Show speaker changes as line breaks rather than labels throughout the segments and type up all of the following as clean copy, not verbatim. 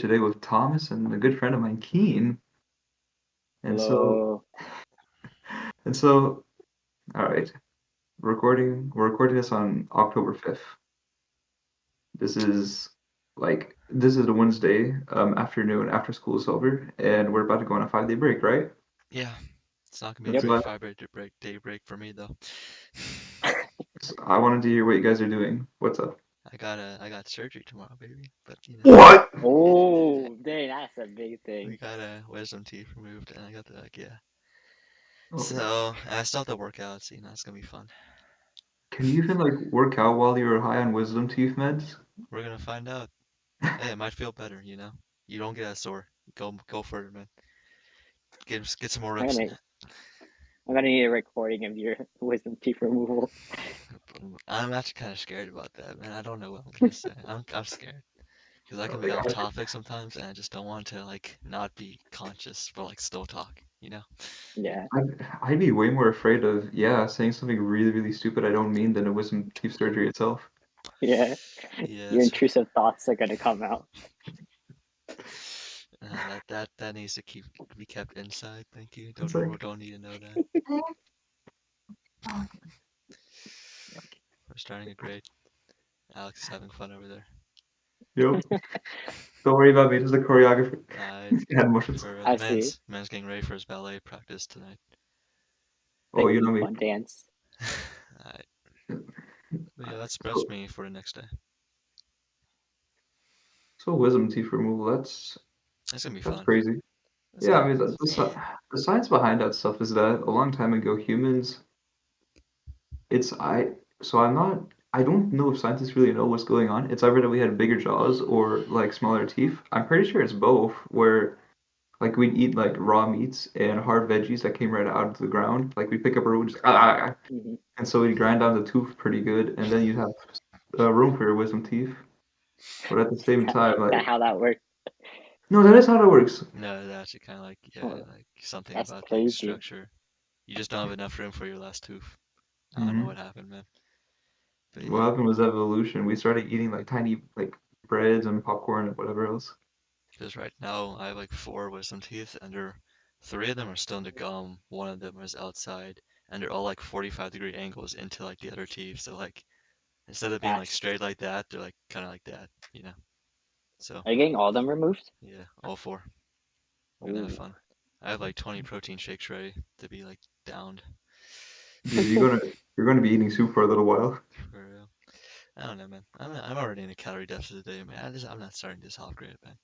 today with Thomas and a good friend of mine, Keen. And so,
Hello.
and so, all right, we're recording this on October 5th. This is the Wednesday afternoon after school is over, and we're about to go on a 5-day break, right?
Yeah, it's not gonna be a
That's
Yep.
great
why
day break for me though.
I wanted to hear what you guys are doing. What's up?
I got surgery tomorrow, baby. But
What?
Oh, dang, that's a big
we
thing.
got a wisdom teeth removed, and I got the yeah.
Oh,
So I still have to work out, so it's gonna be fun.
can you even like work out while you're high on wisdom teeth meds?
We're gonna find out. Hey, it might feel better. You don't get as sore. Go for it, man. Get some more
I'm
reps in.
gonna I'm gonna need a recording of your wisdom teeth removal.
I'm actually kind of scared about that, man. I don't know what I'm gonna say. I'm scared because I can be
Like,
off topic sometimes, and I just don't want to like not be conscious, but like still talk.
Yeah,
I'd be way more afraid of, yeah, saying something really, really stupid I don't mean than a wisdom teeth surgery itself.
yeah.
Yeah,
Your intrusive thoughts are gonna come out.
that needs to be kept inside. Thank you.
It's
Don't
like,
don't need to know that. We're starting a grade. Alex is having fun over there.
yep. Don't worry about me, just the choreographer.
Uh,
Hand motions.
for
I
the
see.
man's getting ready for his ballet practice tonight.
Oh,
Think
you
it'd
know
be
me.
fun dance.
Alright, but yeah, that's
So,
me for the next day.
so wisdom teeth removal,
It's gonna be
that's
fun.
crazy.
It's
Yeah,
gonna
I
be
mean,
fun.
the science behind that stuff is that a long time ago, humans, it's, I, so I'm not, I don't know if scientists really know what's going on. It's either that we had bigger jaws or like smaller teeth. I'm pretty sure it's both, where like we'd eat like raw meats and hard veggies that came right out of the ground. Like we'd pick up a root, just,
Hmm.
and so we'd grind down the tooth pretty good, and then you'd have room for your wisdom teeth. But at the same time,
Is that
like,
how that works?
no, that is how that works.
No, that's actually kind of like yeah,
Oh,
like something
that's
about the
crazy.
structure. You just don't have enough room for your last tooth. I don't know
Hmm.
what happened, man. But
What
yeah,
happened was evolution. We started eating like tiny like breads and popcorn and whatever else.
because right now I have like four wisdom teeth, and three of them are still in the gum. One of them is outside, and they're all like 45-degree angles into like the other teeth. So like instead of being like
That's.
straight like that, they're like kind of like that. So
Are you getting all of them removed?
yeah, all four. We're gonna have
Ooh.
fun. I have like 20 protein shakes ready to be like downed
Dude, you're gonna be eating soup for a little while.
for real. I don't know, man. I'm already in a calorie deficit today, man. I'm not starting this off great, man.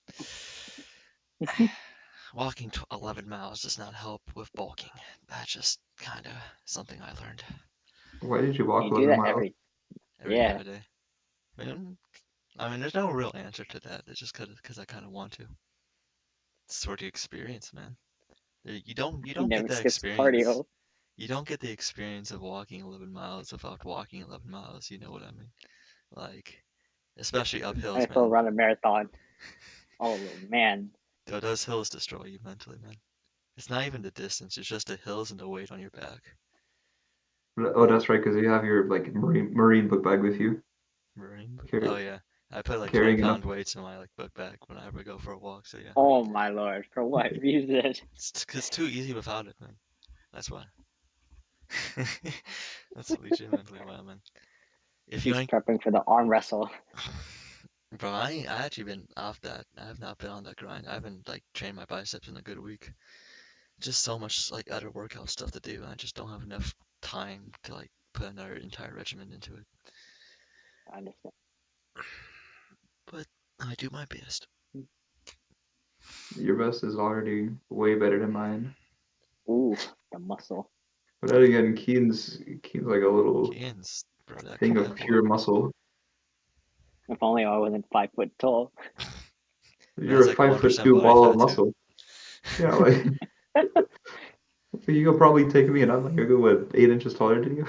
Walking 11 miles does not help with bulking. That's just kind of something I learned
Why did you walk
You do
11
that
miles?
every half
yeah.
a day. I mean, there's no real answer to that. It's just because I kind of want to. It's sort of experience, man. You
He
don't get
never
that
skips
experience.
cardio.
You don't get the experience of walking 11 miles without walking 11 miles. You know what I mean? Like, especially up
I
hills,
feel
man.
run a marathon. Oh man.
Those hills destroy you mentally, man. It's not even the distance, it's just the hills and the weight on your back.
Oh, that's right, because you have your like marine book bag with you,
Marine book. Oh
carry,
yeah. I put like 20
carrying enough.
pound weights in my like book bag whenever I go for a walk, so yeah.
Oh my lord. For what reason?
It's too easy without it, man. That's why. That's legitimately why, man. If you
He's
ain't
prepping for the arm wrestle.
Bro, I actually been off that. I have not been on that grind. I haven't like trained my biceps in a good week. Just so much like other workout stuff to do, and I just don't have enough time to like put another entire regimen into it.
I understand.
But I do my best.
Your vest is already way better than mine.
Ooh, the muscle.
But then again, Keen's like a little
Kians, bro,
thing
that
of
boy.
pure muscle.
If only I wasn't 5 foot tall.
He
You're
has
a
like 1%
five-foot-two
body
ball of
fat too.
muscle. Yeah, like you could probably take me, and I'm like a good what 8 inches taller than you.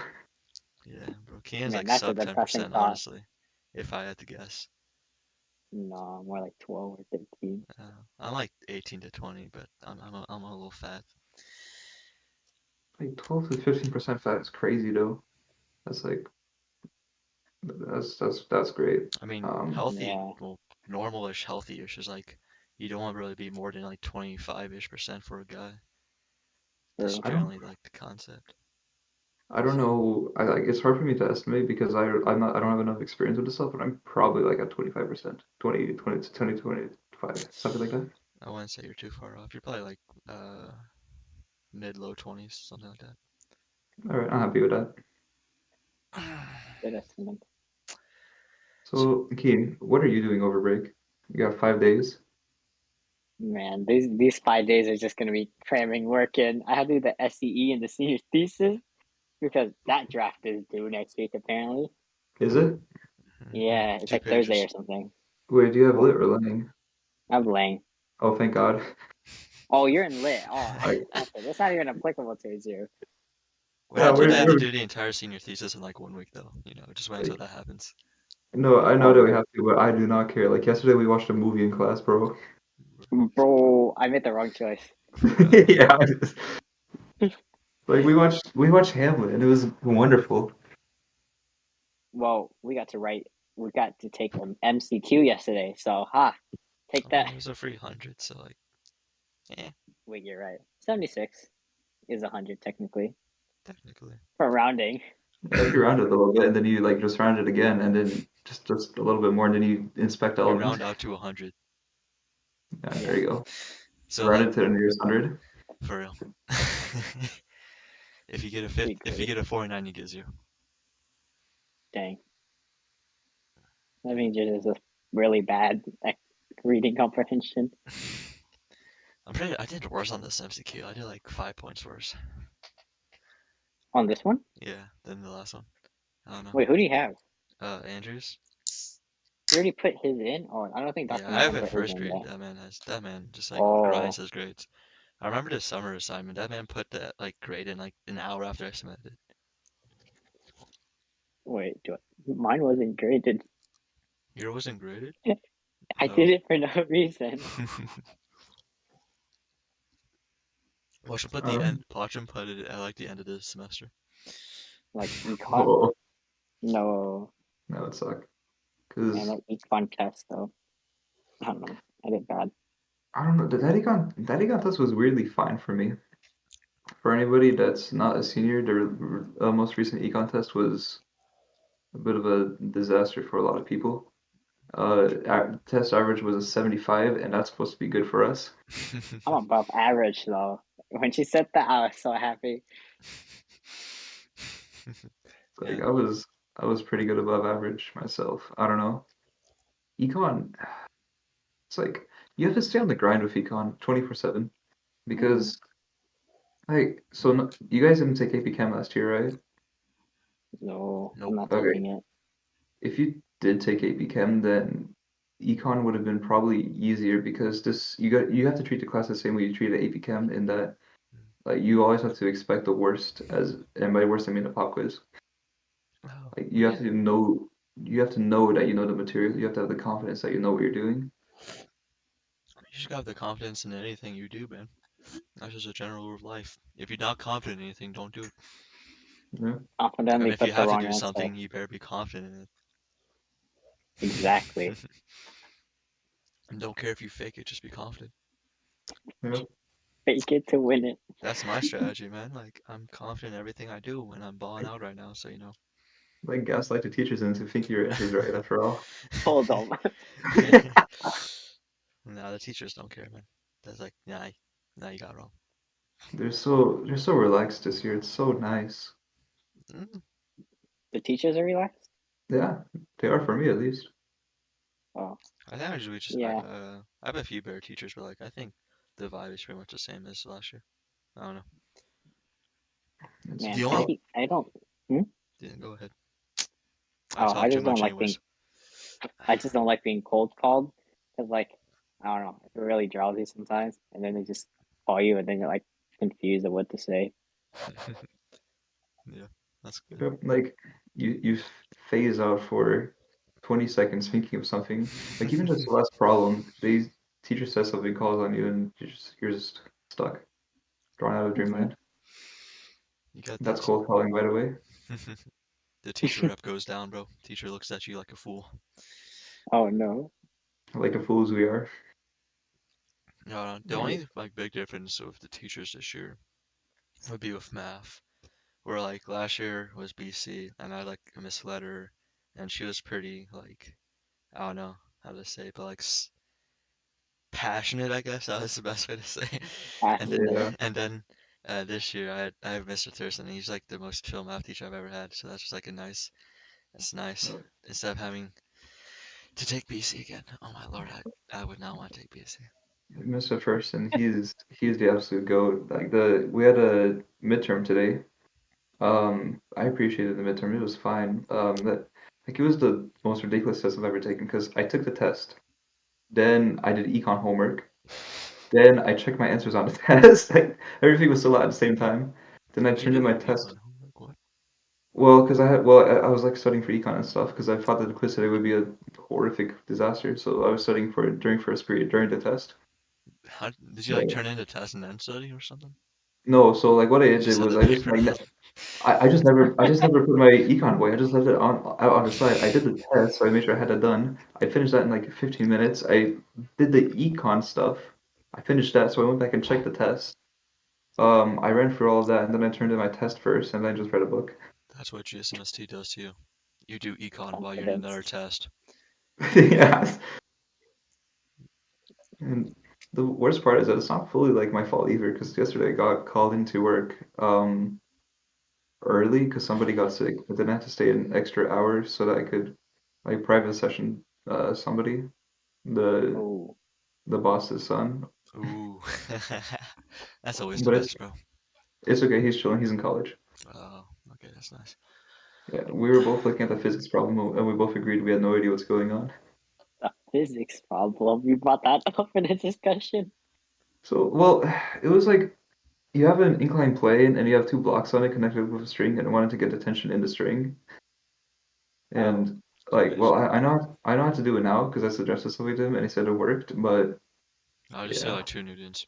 Yeah, bro. Kian's
Man,
like
that's a
sub
depressing
10%,
thought.
honestly, if I had to guess.
No, more like 12 or 13.
I'm like 18 to 20, but I'm a little fat.
Like 12 to 15% fat is crazy though. That's like that's great.
I mean,
Um,
healthy,
Yeah.
well, normalish healthy-ish is like you don't want to really be more than like 25-ish% for a guy. That's
True.
I don't
generally like the concept.
I don't know. I like it's hard for me to estimate because I don't have enough experience with this stuff, but I'm probably like at 25%, 25, something like that.
I wouldn't say you're too far off. You're probably like uh mid low 20s, something like
All right, I'm happy with that.
that.
Good estimate.
So,
So, Keen, what are you doing over break? You got 5 days.
Man, these 5 days are just gonna be cramming work in. I have to do the SCE and the senior thesis because that draft is due next week apparently.
Is it?
Yeah, it's
two
like Thursday
pages.
or something.
Wait, do you have
Well,
lit or Lang?
I'm laying.
Oh, thank God.
Oh, you're in lit. Oh,
I,
okay. That's not even applicable to you.
We're
yeah,
not doing
Okay.
that to do the entire senior thesis in like 1 week though. Just wait until
like,
that happens.
no, I know that we
Okay.
have to, but I do not care. Like yesterday, we watched a movie in class, bro.
Bro, I made the wrong choice.
For real.
Yeah, like we watched Hamlet, and it was wonderful.
Well, we got to take an MCQ yesterday. So, take
I mean,
that.
it was a free 100, so like, eh,
Wait, you're right. 76 is 100 technically
technically.
for rounding.
Yeah, if you round it a little bit, and then you like just round it again, and then just a little bit more, and then you inspect
You
elements.
round out to 100.
Yeah, there
Yeah,
you go.
So
Round
like,
it to the nearest 100.
for real.
pretty
If you
great.
get a 49, you get 0.
Dang. That means you're just a really bad at reading comprehension
I did worse on this MCQ. I did like 5 points worse.
on this one.
Yeah, than the last one. I don't know.
Wait, who do you have?
Andrews?
You already put his in? Oh, I don't think
Yeah,
Dr.
I have
Malcolm
in
put his
first
in
period.
yet.
That man just like grinds
Oh,
his grades. I remember this summer assignment. That man put that like grade in like an hour after I submitted
wait, mine wasn't graded.
it. Yours wasn't graded?
I did
Oh.
it for no reason.
Um,
Watch him put it at like the end of the semester.
Like econ?
oh,
No,
that would suck.
man,
Cause
that econ test though. I don't know. I did bad.
I don't know, the Daddy Gun test was weirdly fine for me. For anybody that's not a senior, the most recent econ test was a bit of a disaster for a lot of people. Test average was a 75, and that's supposed to be good for us.
I'm above average though. When she said that, I was so happy.
Like
Yeah.
I was pretty good above average myself. I don't know. Econ, it's like you have to stay on the grind with econ 24/7
Mm,
because like so no, you guys didn't take AP Chem last year, right?
no, I'm
Nope.
not
Okay.
taking it.
If you did take AP Chem, then econ would have been probably easier because this you have to treat the class the same way you treat an AP Chem in that like you always have to expect the worst and by worst I mean the pop quiz.
Oh,
Like
yeah.
you have to know that you know the material. You have to have the confidence that you know what you're doing.
You just gotta have the confidence in anything you do, man. That's just a general rule of life. If you're not confident in anything, don't do it.
Yeah.
And
Confidently
if you
put the
have to
wrong
do
answer.
something, you better be confident in
Exactly.
it. And don't care if you fake it, just be confident.
Yeah.
Fake it to win it.
That's my strategy, man. Like, I'm confident in everything I do and I'm balling out right now, so you know.
Like gaslight the teachers into thinking your answer's right after all.
Hold on.
Nah, the teachers don't care, man. That's like, nah, you got it wrong.
They're so relaxed this year. It's so nice.
Mm,
The teachers are relaxed?
Yeah, they are for me at least.
Oh,
I think I usually just,
yeah.
I have a few better teachers, but like, I think the vibe is pretty much the same as last year. I don't know.
It's
Man,
The only,
I don't. Hmm?
yeah, go ahead. I
Oh,
talk too much anyways.
I just don't like being cold called because, like, I don't know, it's really drowsy sometimes, and then they just call you, and then you're like confused of what to say.
Yeah, that's good.
yep, like you phase out for 20 seconds thinking of something. Like even just the last problem, the teacher says something, calls on you, and you're just stuck, drawn out of
Okay.
dreamland.
You got
That's
this.
cold calling, by the way.
The teacher rep goes down, bro. Teacher looks at you like a fool.
Oh no.
Like the fools we are.
No, the only like big difference with the teachers this year would be with math, where like last year was BC, and I like misled her, and she was pretty like I don't know how to say, it, but like passionate, I guess that was the best way to say. And then
Passionate.
Yeah,
and then this year I have Mr. Thurston. He's like the most chill math teacher I've ever had, so that's just like a nice. It's nice instead of having to take BC again. Oh my lord, I would not want to take BC.
Mr. First, and he's the absolute goat. Like we had a midterm today. I appreciated the midterm. It was fine. That like it was the most ridiculous test I've ever taken because I took the test, then I did econ homework, then I checked my answers on the test. Like, everything was still out at the same time. Then I
You
turned in
do
my
econ
test.
homework, what?
Well, because I was like studying for econ and stuff because I thought that the quiz today would be a horrific disaster. So I was studying for it during first period during the test.
How did you like
So
turn in the test and then study or something?
no, so like what I
You
did
just had
was
the
I just
paper
like
then.
I just never put my econ away. I just left it out on the side. I did the test, so I made sure I had that done. I finished that in like 15 minutes. I did the econ stuff. I finished that, so I went back and checked the test. I ran through all of that, and then I turned in my test first, and then I just read a book.
That's what GSMST does to you. You do econ while you're in
Confidence.
another test.
Yeah, and the worst part is that it's not fully like my fault either, because yesterday I got called into work early because somebody got sick, but then I had to stay an extra hour so that I could like private session somebody. The
Oh,
the boss's son.
Ooh, that's always the
But
best, bro.
it's okay. He's chilling. He's in college.
Oh, okay, that's nice.
Yeah, we were both looking at the physics problem, and we both agreed we had no idea what's going on.
a physics problem. You brought that up in a discussion.
So, well, it was like you have an inclined plane, and you have two blocks on it connected with a string, and I wanted to get the tension in the string.
Oh,
And
So
like, well,
basically,
I know how to do it now because I suggested something to him, and he said it worked. But
I'll just say
yeah,
like 2 newtons.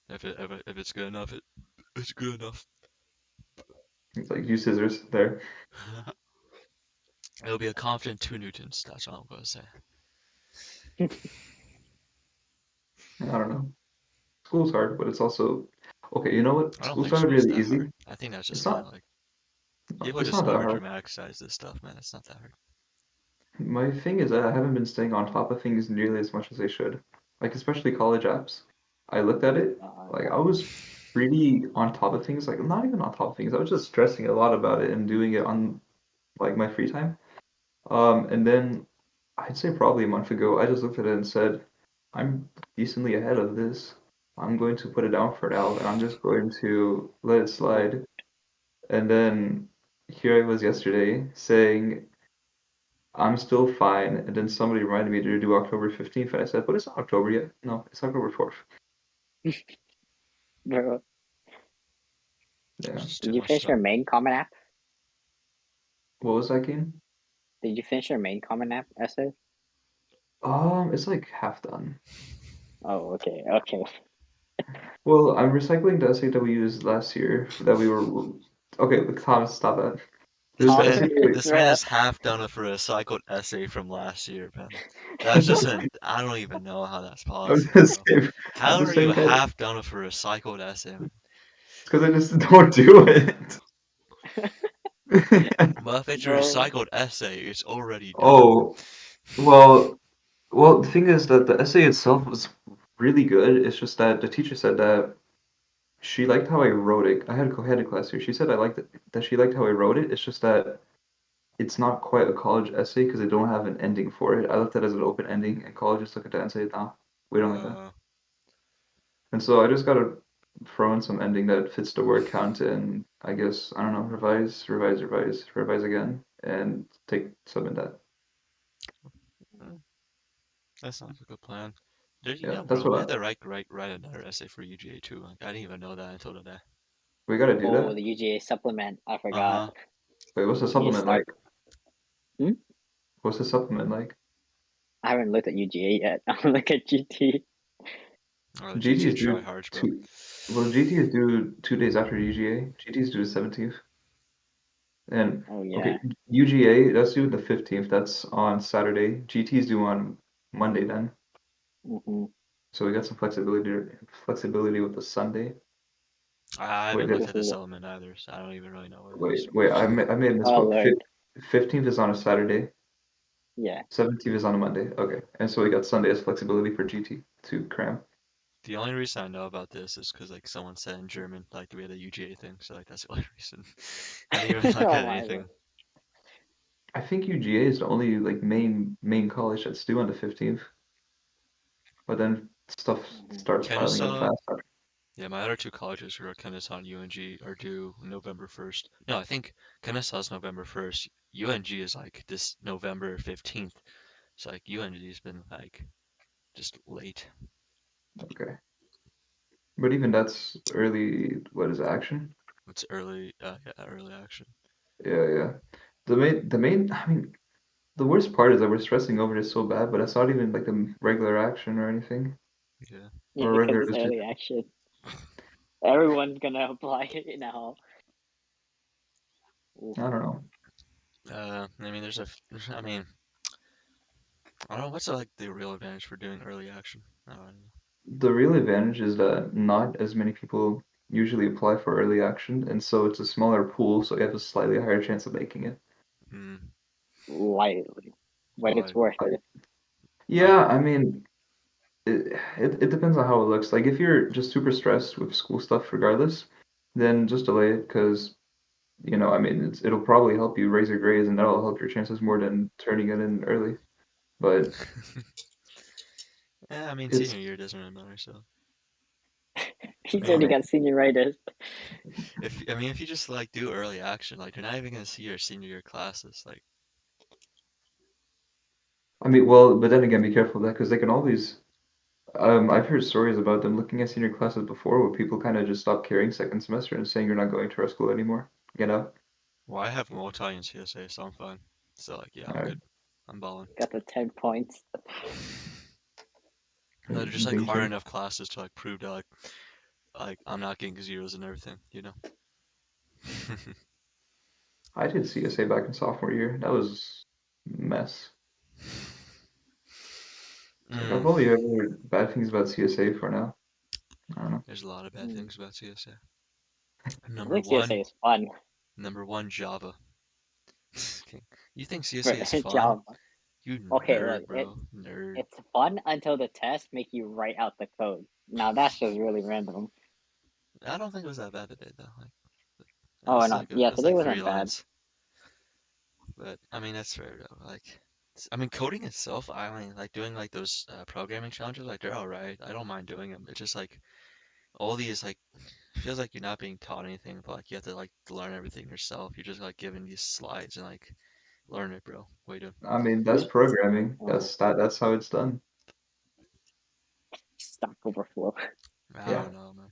If it's good enough, it's good enough.
it's like use scissors there.
It'll be a confident 2 newtons. That's all I'm gonna say.
I don't know. School's hard, but it's also okay. You know what?
I don't
School
think
started
school's
really
that
easy.
hard. I think that's
It's
just kind
not.
of like people
It's
just
not that
over
hard.
dramatize this stuff, man. It's not that hard.
My thing is that I haven't been staying on top of things nearly as much as I should. Like especially college apps. I looked at it, like I was pretty on top of things, like not even on top of things. I was just stressing a lot about it and doing it on like my free time. And then I'd say probably a month ago, I just looked at it and said, I'm decently ahead of this. I'm going to put it down for now, and I'm just going to let it slide. And then here I was yesterday saying I'm still fine. And then somebody reminded me to do October 15th, and I said, but it's not October yet. No, it's October 4th.
Bro,
Yeah.
It's too
did you
much
finish
stuff.
your main common app?
What was that game?
Did you finish your main common app essay?
It's like half done.
Oh, okay, okay.
Well, I'm recycling the essay that we used last year that we were. Okay, Thomas, stop that. There's
This
the
man,
essay that
this man
Bro,
is half done for a recycled essay from last year, man. That's just an, I don't even know how that's
I'm
possible,
the
bro.
same. I'm
How
the
are you
same kind.
half done for a recycled essay, man?
It's because I just don't do it.
Well, if it's a
bro.
recycled essay, it's already done.
Oh, well, the thing is that the essay itself was really good. It's just that the teacher said that she liked how I wrote it. I had a class here. She said I liked it, that she liked how I wrote it. It's just that it's not quite a college essay because they don't have an ending for it. I left it as an open ending, and colleges look at that and say, "Nah, we don't like that."
Uh,
And so I just gotta throw in some ending that fits the word count and I guess I don't know, revise again, and take submit that.
uh, that sounds like a good plan.
Yeah,
Yeah,
that's
bro, we
what
had to write another essay for UGA too. Like, I didn't even know that until today.
we gotta do
Oh,
that.
the UGA supplement. I forgot.
Uh-huh.
Wait, what's the
You
supplement
start.
like?
Hmm?
What's the supplement like?
I haven't looked at UGA yet. I'll look at GT.
Oh, the
GT
GT
is due
tryhards, bro.
two. Well, GT is due 2 days after UGA. GT is due the 17th. And
Oh,
okay,
yeah.
UGA that's due the 15th. That's on Saturday. GT is due on Monday then.
Mm-hmm.
So we got some flexibility with the Sunday.
I
Wait,
haven't looked at this
Ooh,
element either, so I don't even really know what it is.
wait. I may have
oh
misspoke.
Lord.
15th is on a Saturday.
Yeah.
17th is on a Monday. Okay, and so we got Sunday as flexibility for GT to cram.
The only reason I know about this is because like someone said in German, like we had a UGA thing, so like that's the only reason. I didn't even look
Oh
at
my God.
anything.
I think UGA is the only like main college that's due on the 15th, but then stuff
Mhm.
starts piling up
Kennesaw,
fast.
yeah, my other two colleges who are Kennesaw and UNG are due November 1st. No, I think Kennesaw's November 1st. UNG is like this November 15th. So like UNG's been like just late.
Okay, but even that's early. What is it, action?
It's early, yeah, early action.
Yeah. The main. I mean, the worst part is that we're stressing over this so bad, but it's not even like the regular action or anything,
Yeah.
Yeah,
or
because
regular.
it's
It's just
early action. Everyone's gonna apply it now. Oof.
I don't know.
I mean, I mean, I don't know what's like the real advantage for doing early action. I don't know.
The real advantage is that not as many people usually apply for early action, and so it's a smaller pool, so you have a slightly higher chance of making it.
Hmm.
Lightly. But it's
Why?
worth
Like,
it.
Like,
yeah, I mean, it depends on how it looks. Like if you're just super stressed with school stuff regardless, then just delay it because, I mean, it'll probably help you raise your grades and that'll help your chances more than turning it in early. But
yeah, I mean,
it's,
senior year doesn't really matter. So, I
He's
mean,
already
I
got senioritis.
if you just like do early action, like you're not even gonna see your senior year classes. Like,
mean, well, but then again, be careful of that because they can always, I've heard stories about them looking at senior classes before where people kind of just stop caring second semester and saying you're not going to our school anymore. Get out.
well, I have multi in CSA, so I'm fine. So like, yeah,
All
I'm
right.
good. I'm balling.
Got the 10 points.
No, they're just like
Things
hard
are.
enough classes to like prove that like I'm not getting zeros and everything, you know?
I did CSA back in sophomore year. That was a mess. Like I've
Mm,
only ever heard bad things about CSA for now. I don't know.
there's a lot of bad
Mm.
things about CSA.
I
Number
think CSA
one,
is fun
number one, Java. You think
for
CSA is
a
fun?
job.
You
Okay, look,
nerd, bro. Nerd.
it's fun until the tests make you write out the code. Now that's just really random.
I don't think it was that bad today though. Like
Oh no, yeah,
it was
today
like three
wasn't bad.
lines. But I mean that's fair though. Like I mean coding itself, I mean like doing like those programming challenges, like they're all right. I don't mind doing them. It's just like all these like feels like you're not being taught anything, but like you have to like learn everything yourself. You're just like given these slides and like learn it, bro. Way to
I mean, that's programming.
Uh,
That's how it's done.
Stack Overflow.
I
Yeah.
don't know, man.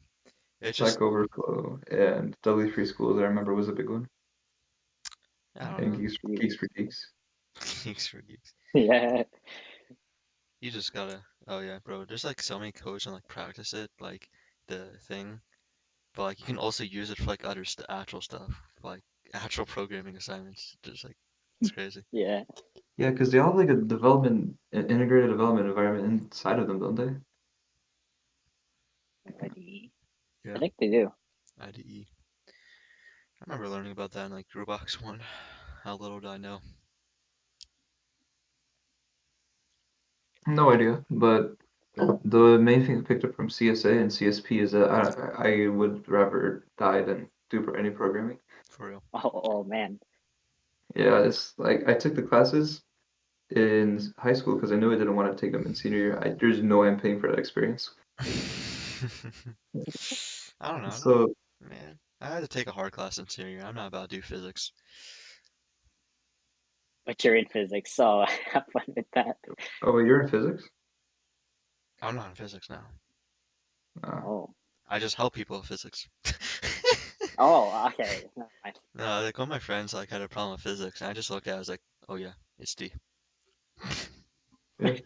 It's just
Stack Overflow and W free schools, I remember was a big one.
I don't
And
know.
Geeks for Geeks.
Geeks for geeks.
Yeah,
You just gotta. Oh yeah, bro. There's like so many codes and like practice it, like the thing. But like you can also use it for like other actual stuff, like actual programming assignments. Just like it's crazy.
yeah.
Yeah, because they all have like a integrated development environment inside of them, don't they?
IDE. I
Yeah,
think they do.
IDE. I remember learning about that in like Gearbox 1. How little did I know?
No idea, but the main thing I picked up from CSA and CSP is that I would rather die than do any programming.
For real.
Oh man.
Yeah, it's like I took the classes in high school because I knew I didn't want to take them in senior year. There's no way I'm paying for that experience.
I don't know. I don't.
So,
Man, I had to take a hard class in senior year. I'm not about to do physics.
But you're in physics, so have fun with that.
oh, wait, you're in physics?
I'm not in physics now.
Uh,
Oh.
I just help people with physics.
Oh, okay. Never mind.
No, like one of my friends like had a problem with physics, and I just looked at it, I was like, oh yeah, it's D.
yeah, it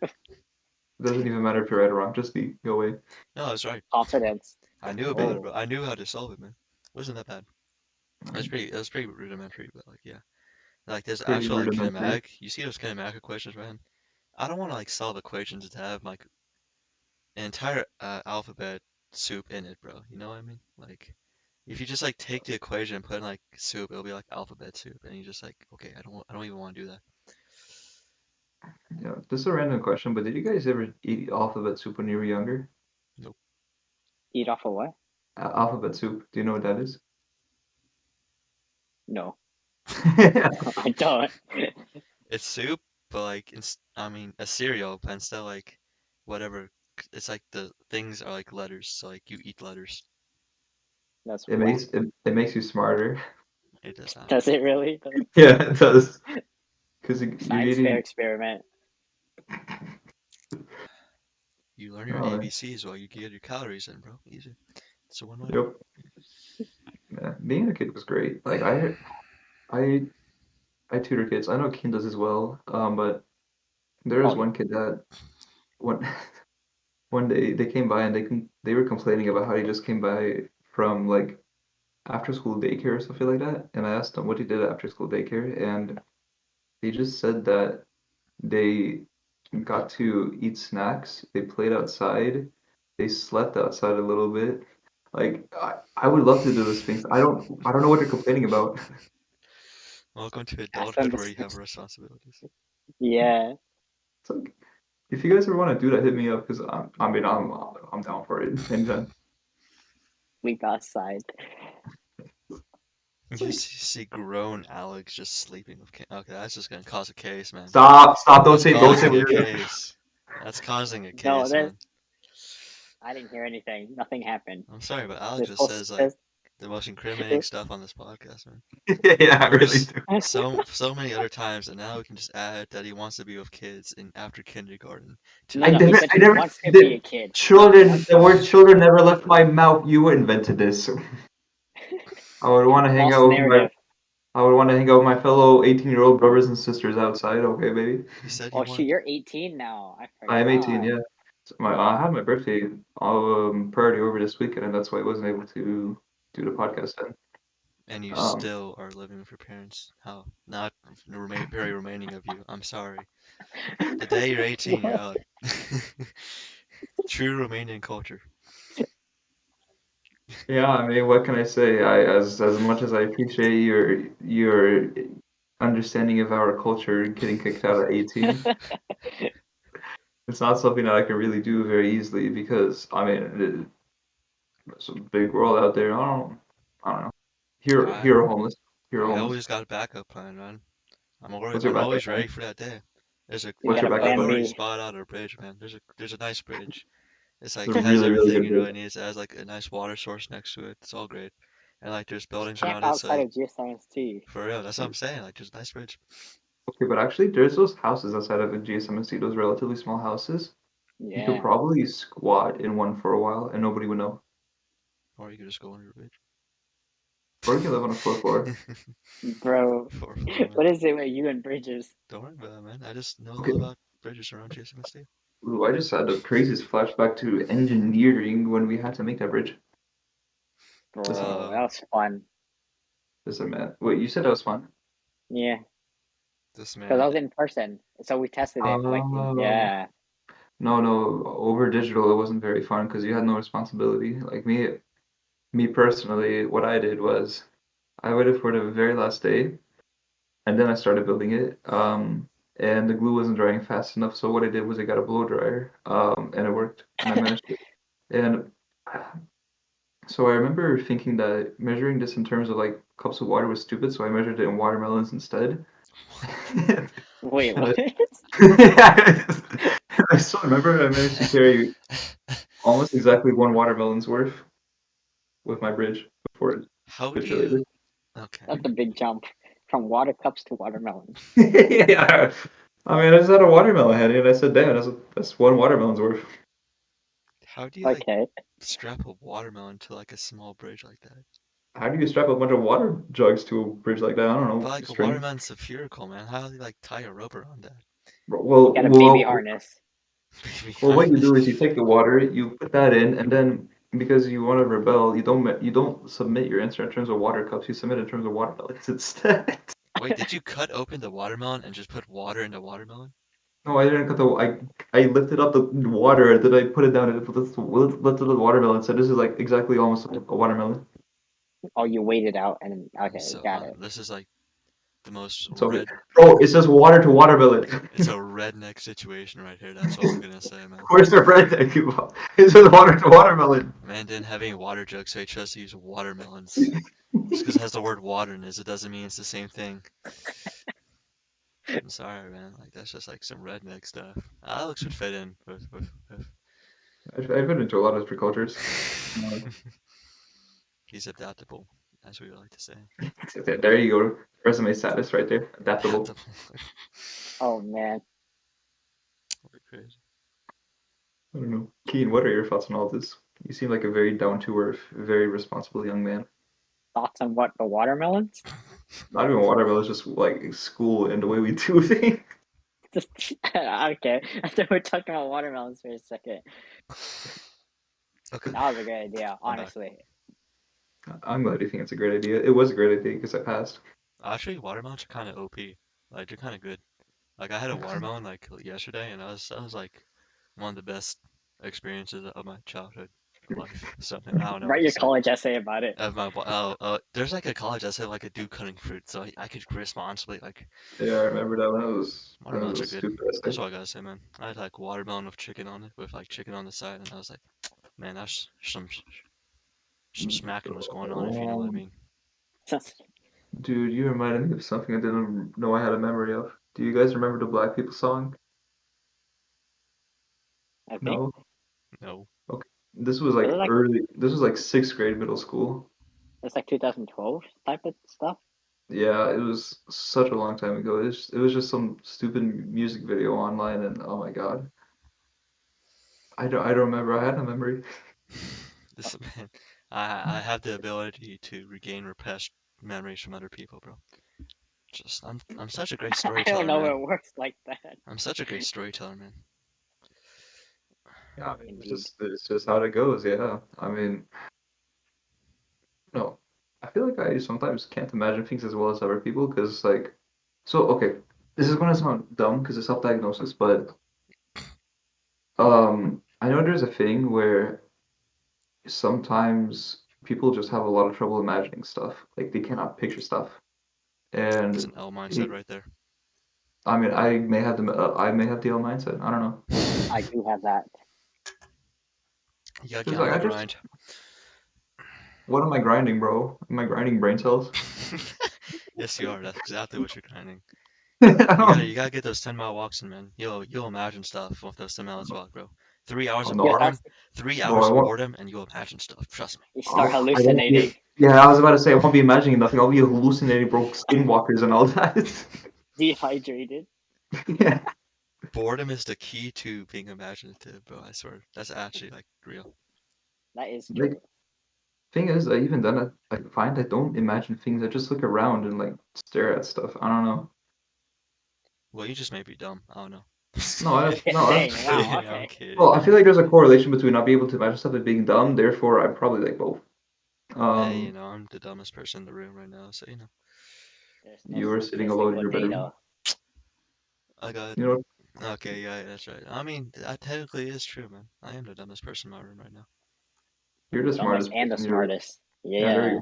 doesn't even matter if you're right or wrong. Just go away.
No, I was right.
Confidence.
I knew about it,
Oh.
bro. I knew how to solve it, man. It wasn't that bad.
Mm,
It was pretty rudimentary, but like yeah. Like there's
pretty
actual like
rudimentary.
kinematic. You see those kinematic equations, man? I don't want to like solve equations to have like an entire alphabet soup in it, bro. You know what I mean? Like, if you just like take the equation and put in like soup, it'll be like alphabet soup, and you just like, okay, I don't even want to do that.
Yeah, this is a random question, but did you guys ever eat alphabet soup when you were younger?
Nope.
Eat off of what?
Alphabet soup. Do you know what that is?
No,
Yeah,
I don't.
It's soup, but like, I mean, a cereal, but instead of like whatever, it's like the things are like letters, so like you eat letters.
That's
it
whack.
makes it makes you smarter.
It does not.
Does it really?
Yeah, it does. Because you're
Science fair
eating.
experiment.
You learn your
Oh,
ABCs while you get your calories in, bro. Easy. It's a one way.
yep. Yeah, being a kid was great. Like I I tutor kids. I know Kien does as well. But there
Oh
was
yeah.
one kid that one one day they came by and they were complaining about how he just came by from like after school daycare or something like that. And I asked him what he did at after school daycare, and he just said that they got to eat snacks, they played outside, they slept outside a little bit. Like I would love to do those things. I don't know what you're complaining about.
Welcome to
Ask them
adulthood
to.
where you have responsibilities.
Yeah.
It's like if you guys ever want to do that, hit me up because I mean I'm down for it anytime.
Sleep outside.
It's
You
like
see grown Alex just sleeping with Kane. Okay, that's just gonna cause a case, man.
stop,
That's
don't say
causing a
weird.
case. That's causing a
No,
case,
there's.
man.
I didn't hear anything. Nothing happened.
I'm sorry, but Alex
This
just
whole.
says like
This,
the most incriminating stuff on this podcast, man.
Yeah, I
There
really
was
do.
so many other times, and now we can just add that he wants to be with kids in after kindergarten to
no,
I
no. He
the
didn't
said
I
he
never
wants to be a
the
kid, not
children
wants
the
to
word
be.
children never left my mouth. You invented this. I would want to hang
False
out with my
narrative.
I would want to hang out with my fellow 18-year-old brothers and sisters outside. Okay, baby.
he said he
Oh shoot,
wanted
you're 18 now. I
I am 18,
forgot.
yeah. So I had my birthday priority over this weekend, and that's why I wasn't able to do the podcast then.
and you
Um,
still are living with your parents. How not very remaining of you. I'm sorry. The day you're 18, you're
What?
out. True Romanian culture.
yeah, I mean, what can I say? As much as I appreciate your understanding of our culture getting kicked out at 18, it's not something that I can really do very easily because I mean, it's a big world out there. I don't know.
I
Hero homeless, hero
I
homeless.
always got a backup plan, man.
What's your
I'm
backup
always
plan?
ready for that day.
You
What's
got
your
a
I've
backup
plan
plan?
already
B.
spotted out a bridge, man. There's a nice bridge. It's like
It's a
it has
really, really
everything
good
you
bridge.
really need. It has like a nice water source next to it. It's all great. And like there's
Just
buildings
camp
around it, so
outside
like
of GSMST.
for real, that's what I'm saying. Like there's a nice bridge.
Okay, but actually, there's those houses outside of the GSMST, those relatively small houses. You could
Yeah,
probably squat in one for a while and nobody would know.
Or you could just go under a
Or you can live on a fourth floor.
bridge.
bro.
Fourth floor, man.
What is it with you and bridges?
Don't worry about it, man. I just know
Okay.
all about bridges around GSMST.
Ooh, I just had the craziest flashback to engineering when we had to make that bridge. Listen,
Bro,
Uh,
that was fun.
listen, man. Wait, you said that was fun?
Yeah,
this
because I
man,
was in person, so we tested it. Like,
Oh.
yeah,
No, over digital it wasn't very fun because you had no responsibility. Like me personally, what I did was I waited for the very last day and then I started building it. And the glue wasn't drying fast enough, so what I did was I got a blow dryer, and it worked, and I managed it. And so I remember thinking that measuring this in terms of like cups of water was stupid, so I measured it in watermelons instead.
wait,
And
what?
I still remember I managed to carry almost exactly one watermelon's worth with my bridge before it
how do
capitulated.
you? Okay,
That's a big jump from water cups to watermelons.
Yeah. I mean, I just had a watermelon handy, and I said, "Damn, that's one watermelon's worth."
how do you like
Okay,
strap a watermelon to like a small bridge like that?
How do you strap a bunch of water jugs to a bridge like that? I don't
But
know,
like a
string.
watermelon's spherical, man. How do you like tie a rope around that?
you got a baby harness.
Baby
Well, what you do is
harness.
you take the water, you put that in, and then because you want to rebel, you don't submit your answer in terms of water cups. You submit in terms of watermelons instead.
Wait, did you cut open the watermelon and just put water in the watermelon?
No, I didn't cut the. I lifted up the water, and then I put it down and lifted the watermelon. So this is like exactly almost like a watermelon.
Oh, you waited out and okay,
So
got it.
this is like the most
So,
red.
bro, it says water to watermelon.
It's a redneck situation right here. That's all I'm gonna say, man.
Where's the red that you bought? It says water to watermelon.
Man didn't have any water jugs, so he chose to use watermelons. Just because it has the word water in it, it doesn't mean it's the same thing. I'm sorry, man. Like that's just like some redneck stuff. Alex would fit in with.
I've been into a lot of different cultures.
He's adaptable, as we would like to say.
There you go. Resume status right there. Adaptable.
Adaptable.
Oh man.
We're crazy.
I don't know. Keen, what are your thoughts on all this? You seem like a very down to earth, very responsible young man.
Thoughts on what, the watermelons?
Not even watermelon, it's just like school and the way we do things.
Just okay. I thought we were talking about watermelons for a second.
Okay,
That was a great idea,
I'm back.
honestly.
I'm glad you think it's a great idea. It was a great idea because I passed.
Actually, watermelons are kind of OP. Like they're kind of good. Like I had a watermelon like yesterday, and I was like one of the best experiences of my childhood life. Something I don't know what
Write
to
your
say.
college essay about it.
Of my there's like a college essay like a dude cutting fruit, so I could responsibly like
Yeah, I remember that
watermelons are
was
good.
stupid
That's
essay.
all I gotta say, man. I had like watermelon with chicken on it, with like chicken on the side, and I was like, man, that's some smacking was going on, if you know what I
Oh,
mean.
dude, you reminded me of something I didn't know I had a memory of. Do you guys remember the Black People song?
I think.
No?
No.
Okay. This was
Was it
like
like
early, this was like sixth grade middle school.
it's like 2012 type of stuff?
Yeah, it was such a long time ago. It was just some stupid music video online, and oh my God. I don't remember. I had a memory.
This man, I have the ability to regain repressed memories from other people, bro. Just I'm such a great
I don't
storyteller,
know if
man.
it works like that.
I'm such a great storyteller, man.
Yeah, I mean,
Indeed.
it's just how it goes. Yeah, I mean, no, I feel like I sometimes can't imagine things as well as other people because like, so okay, this is gonna sound dumb because it's self-diagnosis, but I know there's a thing where sometimes people just have a lot of trouble imagining stuff. Like they cannot picture stuff,
That's
and
an L mindset
it,
right there.
I mean, I may have the L mindset. I don't know.
I do have that.
You gotta get
Cause
on
like
the
I just,
grind.
what am I grinding, bro? Am I grinding brain cells?
Yes, you are. That's exactly what you're grinding.
I
You gotta
don't,
you gotta get those 10-mile walks in, man. You'll imagine stuff with those 10 miles walk, bro. 3 hours
oh,
of
You'll
no,
boredom,
also
three
bro, I
hours of
won't.
boredom, and you'll imagine stuff. Trust me.
you start
Oh, I won't be.
hallucinating.
Yeah, I was about to say I won't be imagining nothing. I'll be hallucinating, bro, skinwalkers and all that.
Dehydrated.
Yeah.
Boredom is the key to being imaginative, bro. I swear. That's actually like real.
That is
Like,
true.
thing is, I even then I find I don't imagine things. I just look around and like stare at stuff. I don't know.
Well, you just may be dumb. I don't know.
No,
I'm
Dang, wow,
kidding. I'm
okay.
kidding.
well, I feel like there's a correlation between not being able to imagine stuff and being dumb. Therefore, I'm probably like both.
Hey,
Um,
I'm the dumbest person in the room right now, so
There's no
you are sitting alone in
statistical
your bedroom.
data.
I got.
You know,
Okay, yeah, that's right. I mean, that technically is true, man. I am the dumbest person in my room right now.
you're the
Dumbest
smartest
and the
person in your room.
smartest.
Yeah, there you
Yeah.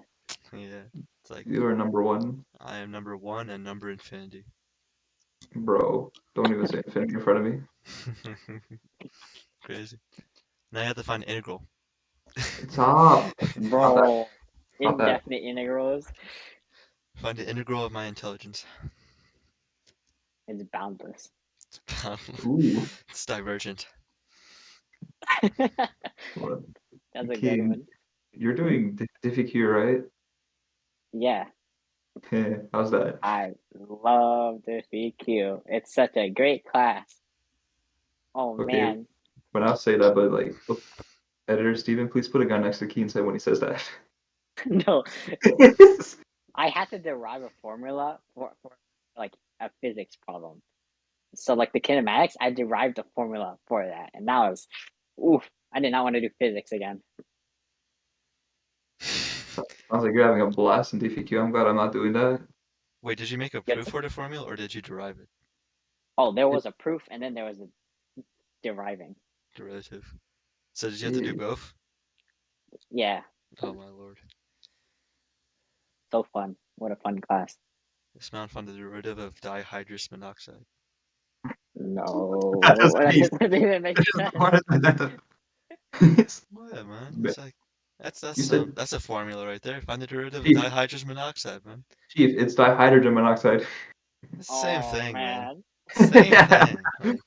go.
Yeah, it's like
You are number one,
I am number one and number infinity.
bro. Don't even say infinity in front of me.
Crazy. Now you have to find the integral.
Stop. Not that.
Bro.
Not that.
Indefinite integrals.
Find the integral of my intelligence.
It's boundless.
Ooh.
It's divergent.
What?
That's a good
Keen,
one.
you're doing Diffie-Q, right?
Yeah.
How's that?
I love the VQ. It's such a great class. Oh
Okay,
man.
when I say that, but like, look, editor Steven, please put a gun next to Keen's head when he says that.
No. I had to derive a formula for like a physics problem. So like the kinematics, I derived a formula for that. And that was oof. I did not want to do physics again.
Sounds like you're having a blast in Diffie-Q. I'm glad I'm not doing that.
Wait, did you make a proof
Yes.
for the formula or did you derive it?
Oh, there
It,
was a proof, and then there was a deriving.
Derivative. So did you have to do
it,
both?
Yeah,
Oh my lord.
so fun. What a fun class.
This man found the derivative of dihydrous monoxide.
No,
that doesn't
that
make
doesn't even make sense.
what is that?
What, man?
But
It's like that's
you
some
said,
that's a formula right there. Find the derivative of
Chief,
dihydrous monoxide, man.
Chief, it's dihydrogen monoxide.
It's the same
Oh
thing, man.
man,
Same
Yeah.
thing. Like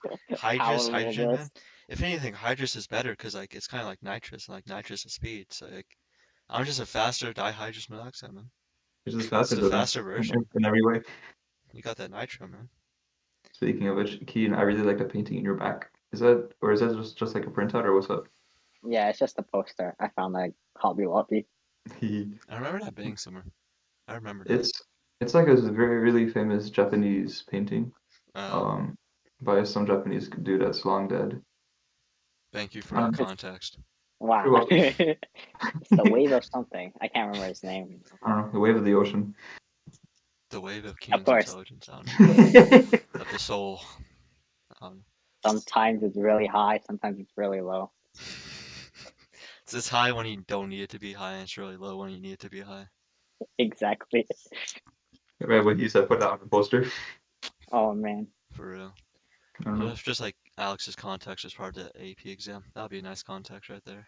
how
hydrous,
will
hydrogen, man.
this?
If anything, hydrous is better because like it's kind of like nitrous, and like nitrous is speed. So like I'm just a faster dihydrous monoxide, man.
It's just
It's
faster
the
than us
faster version.
in every way.
You got that nitro, man.
Speaking of which, Keen, I really like the painting in your back. Is that, or is that just like a printout, or what's up?
Yeah, it's just a poster. I found like Hobby Lobby.
I remember that being somewhere. I remember that.
It's it's like a very really famous Japanese painting,
Uh,
um, by some Japanese dude that's long dead.
Thank you for
I
that
don't know.
It's
context.
wow.
You're welcome.
It's the wave of something. I can't remember his name.
I don't know. The wave of the ocean.
The wave of
Of
Kien's
course,
intelligence, I don't know. Of the soul. Um,
sometimes it's really high, sometimes it's really low.
it's high when you don't need it to be high, and it's really low when you need it to be high.
Exactly.
Right, what you said, put that on the poster.
Oh man.
For real.
I don't
So
know.
if just like Alex's context as part of the AP exam, that'd be a nice context right there.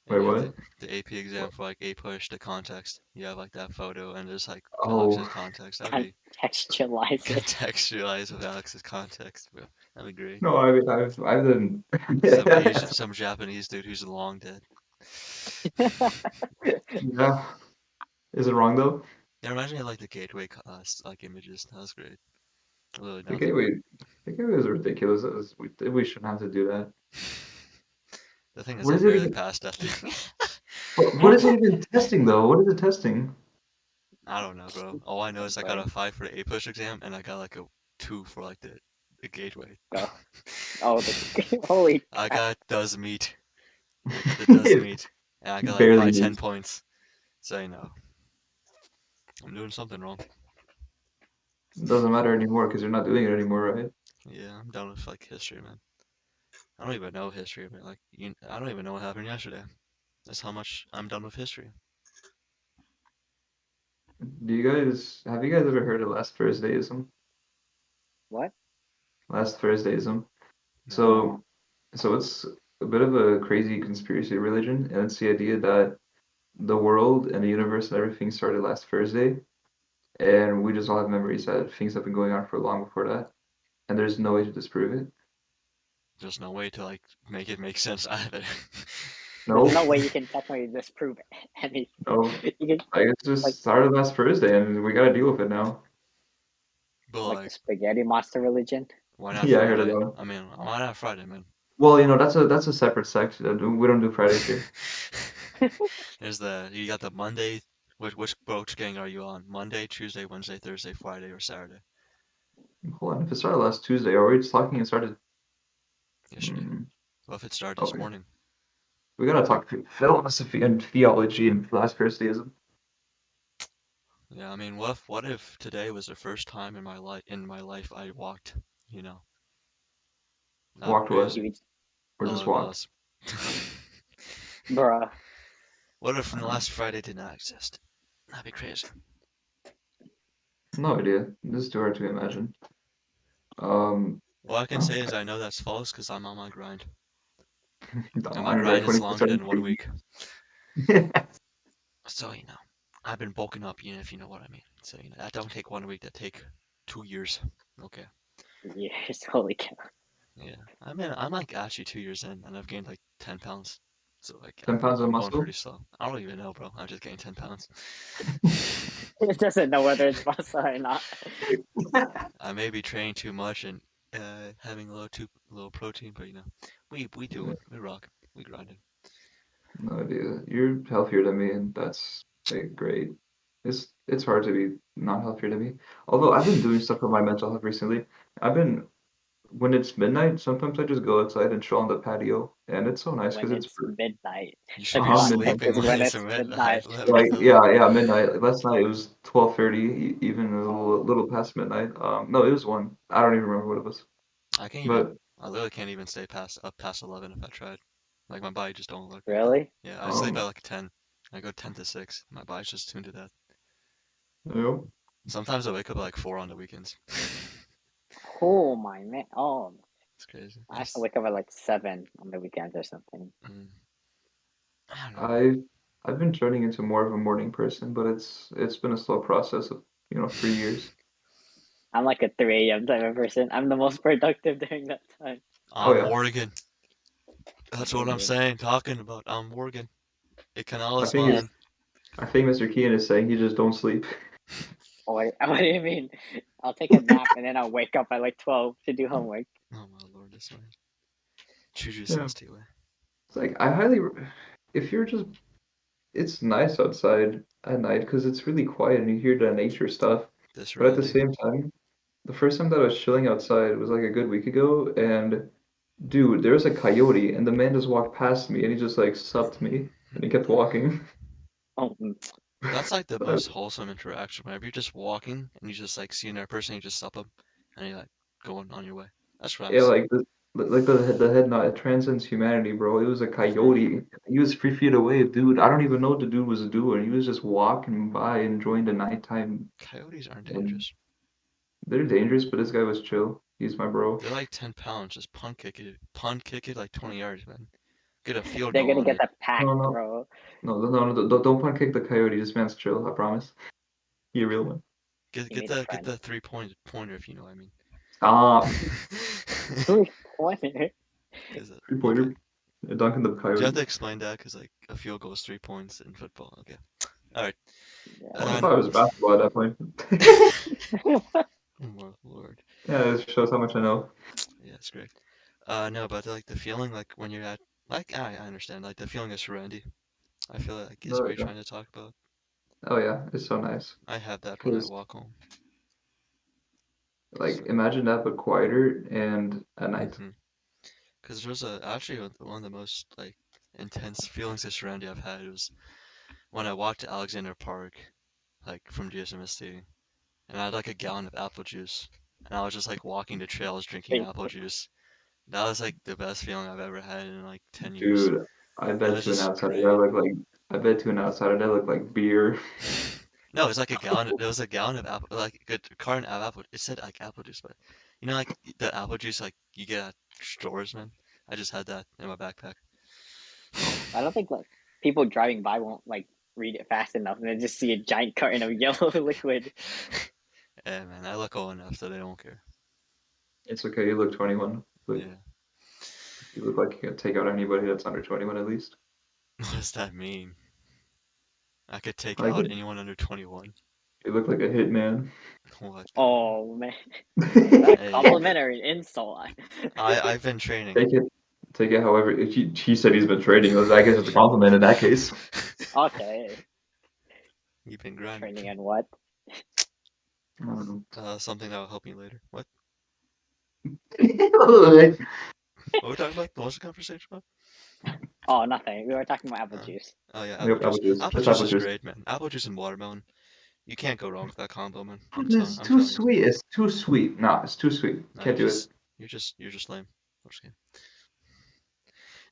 Wait,
If you have
what?
the AP exam for like A push, the context, you have like that photo and just like Alex's
Oh,
context. That'd be
Contextualize it.
contextualized with Alex's context, bro. That'd be great.
no, I've done.
Some Asian, some Japanese dude who's long dead.
Yeah. Is it wrong though?
Yeah, imagine like the gateway like images. That was great. Literally
The
nothing.
gateway, the gateway is ridiculous. We shouldn't have to do that.
The thing is,
What
I
is it
barely
even?
passed that thing.
What is it even testing though? What is it testing?
I don't know, bro. All I know is I got
Right.
a 5 for the A push exam, and I got like a 2 for like the gateway.
Go. Oh, the holy
I
crap.
got does meet. The does meet. And I got like
Barely
probably 10
meets.
points. So, you know, I'm doing something wrong.
Doesn't matter anymore because you're not doing it anymore, right?
Yeah, I'm done with like history, man. I don't even know history, but like, I don't even know what happened yesterday. That's how much I'm done with history.
Do you guys have you guys ever heard of last Thursdayism?
What?
Last Thursdayism.
No.
No.
So it's a bit of a crazy conspiracy religion, and it's the idea that the world and the universe and everything started last Thursday, and we just all have memories that things have been going on for long before that, and there's no way to disprove it.
There's no way to like make it make sense either.
There's
No,
no way you can technically disprove anything.
no.
You can
I guess it
like
just started last Thursday, and we gotta deal with it now.
But
like the
like,
spaghetti monster religion.
why not
Yeah, I heard of that
Friday?
one.
I mean, why not Friday, man?
Well, that's a separate section. We don't do Fridays here.
There's you got the Monday. Which gang are you on? Monday, Tuesday, Wednesday, Thursday, Friday, or Saturday?
Hold on, if it started last Tuesday, are we just talking? It started.
Yesterday.
Hmm,
Well, if it started this
okay,
morning.
we gotta talk philosophy and theology and last Thursdayism.
Yeah, I mean, what if today was the first time in my life I walked, you know? That'd be
Walked what?
crazy.
You would,
Or just
Hello,
walked?
guys.
bruh.
What if
I don't know.
last Friday did not exist? That'd be crazy.
No idea. This is too hard to imagine. Um,
All I can
oh,
say is I know that's false because I'm on my grind. And my
I'm right
grind is longer
24/7.
than 1 week. So, I've been bulking up, if you know what I mean. So, that don't take 1 week, that take 2 years. Okay.
Years, holy cow.
Yeah. I mean, I'm like actually 2 years in and I've gained like 10 pounds. So, like,
10 pounds of
I'm going
muscle?
pretty slow. I don't even know, bro. I just gained 10 pounds.
It doesn't know whether it's muscle or not.
I may be training too much and having a little too little protein, but we do it. We rock. We grind it.
No idea. You're healthier than me, and that's like great. It's hard to be not healthier than me. Although I've been doing stuff for my mental health recently. I've been when it's midnight, sometimes I just go outside and chill on the patio, and it's so nice
when
because
it's midnight.
You should
The
be
midnight.
context
sleeping
is
when
when
it's
it's midnight.
midnight. What
Like
the?
yeah, midnight. Like, last night it was 12:30, even a
Oh,
little past midnight. No, it was one. I don't even remember what it was.
I can't even.
But
I literally can't even stay past 11 if I tried. Like my body just don't work like that.
really?
Yeah, I sleep at
um,
like 10. I go 10 to 6. My body's just tuned to that.
you know,
Sometimes I wake up at like 4 on the weekends.
Oh my man. Oh,
It's crazy.
I have to wake up at like 7 on the weekends or something.
Mm, I don't know.
I I've been turning into more of a morning person, but it's been a slow process of 3 years.
I'm like a 3 a.m. type of person. I'm the most productive during that time.
Oh
I'm
yeah,
Morgan. That's what I'm
Morgan.
saying. Talking about I'm Morgan. It can all
I
is
think
mine.
it's I think Mr. Kien is saying you just don't sleep.
Oh, wait, what do you mean? I'll take a nap and then I'll wake up at like 12 to do homework.
Oh my lord, this man. Juju
Yeah,
sense to it.
it's like if you're just it's nice outside at night because it's really quiet and you hear the nature stuff.
This
But at the
Randy.
same time, the first time that I was chilling outside was like a good week ago, and dude, there was a coyote, and the man just walked past me, and he just like supped me, and he kept walking.
Oh,
That's like the most wholesome interaction. Whenever you're just walking and you just like see another person, you just sup them, and you like going on your way. That's
Yeah,
nice.
like the head nod, it transcends humanity, bro. It was a coyote. He was 3 feet away, dude. I don't even know what the dude was doing. He was just walking by, enjoying the nighttime,
Coyotes aren't
and
dangerous.
they're dangerous, but this guy was chill. He's my bro.
They're like 10 pounds. Just punt kick it like 20 yards, man. Get a field
they're
goal
gonna
on
get
it.
the pack,
No, no,
bro.
no, don't punt kick the coyote. This man's chill. I promise. He a real one.
Get
You
get
need a
the get
friend.
the pointer if you know what I mean.
Stop.
3-pointer.
Cause okay.
Three-pointer. Dunking the
Do you have
coyote.
to explain that? Cause like a field goal is 3 points in football. Okay. All right.
Oh, I
Yeah.
And
thought it was basketball at that point.
oh my lord.
Yeah, it shows how much I know.
Yeah, it's great. No, but like the feeling like when you're at like I understand like the feeling of serenity. I feel like is what
Oh
you're
yeah,
trying to talk about.
oh yeah, it's so nice.
I have that when I
Cause
walk home.
like
So,
imagine that but quieter and at night.
hmm Because there's actually one of the most like intense feelings of serenity I've had was when I walked to Alexander Park, like from GSMST, and I had like a gallon of apple juice, and I was just like walking the trails drinking
Wait,
apple juice. That was like the best feeling I've ever had in like 10 years.
Dude, I
It
bet
was
to an
just
outsider that
great.
look like I bet to an outsider that look like beer.
No, it was like a gallon. There was a gallon of apple, like a good carton of apple. It said like apple juice, but like the apple juice like you get at stores, man. I just had that in my backpack.
I don't think like people driving by won't like read it fast enough and then just see a giant carton of yellow liquid.
Yeah, man, I look old enough so they don't care.
It's okay, you look 21.
Yeah.
You look like you can take out anybody that's under 21 at least.
What does that mean? I could take
Like
out anyone under 21.
you look like a hitman.
What the?
Oh man, is that a
Hey,
compliment or an insult?
I've been training.
Take it, take it. However, if he said he's been trading. I guess it's a compliment in that case.
Okay,
You've been grinding.
training and what?
I don't
Something that will help me later. What?
know.
What were we talking about? What was the conversation about?
Oh, nothing. We were talking about apple
Uh,
juice.
oh yeah, apple
Yep, apple
juice.
juice.
Apple
Just
juice
apple
is
juice.
great, man. Apple juice and watermelon. You can't go wrong with that combo, man.
It's
I'm
too
telling you.
sweet. It's too sweet. Nah, it's too sweet.
No,
Can't do it.
you're just lame. I'm just kidding.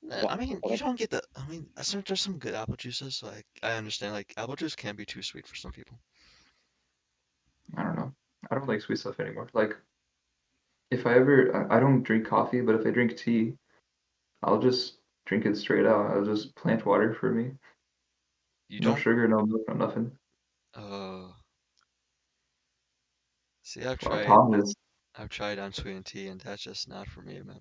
What?
I mean, you
What?
don't get the. I mean, there's some good apple juices. Like I understand, like apple juice can be too sweet for some people.
I don't know. I don't like sweet stuff anymore. Like if I ever, I don't drink coffee, but if I drink tea, I'll just drink it straight out. I'll just plant water for me.
You
No
don't.
sugar, no milk, no nothing.
Uh, see,
Well, problem is,
I've tried unsweetened tea, and that's just not for me, man.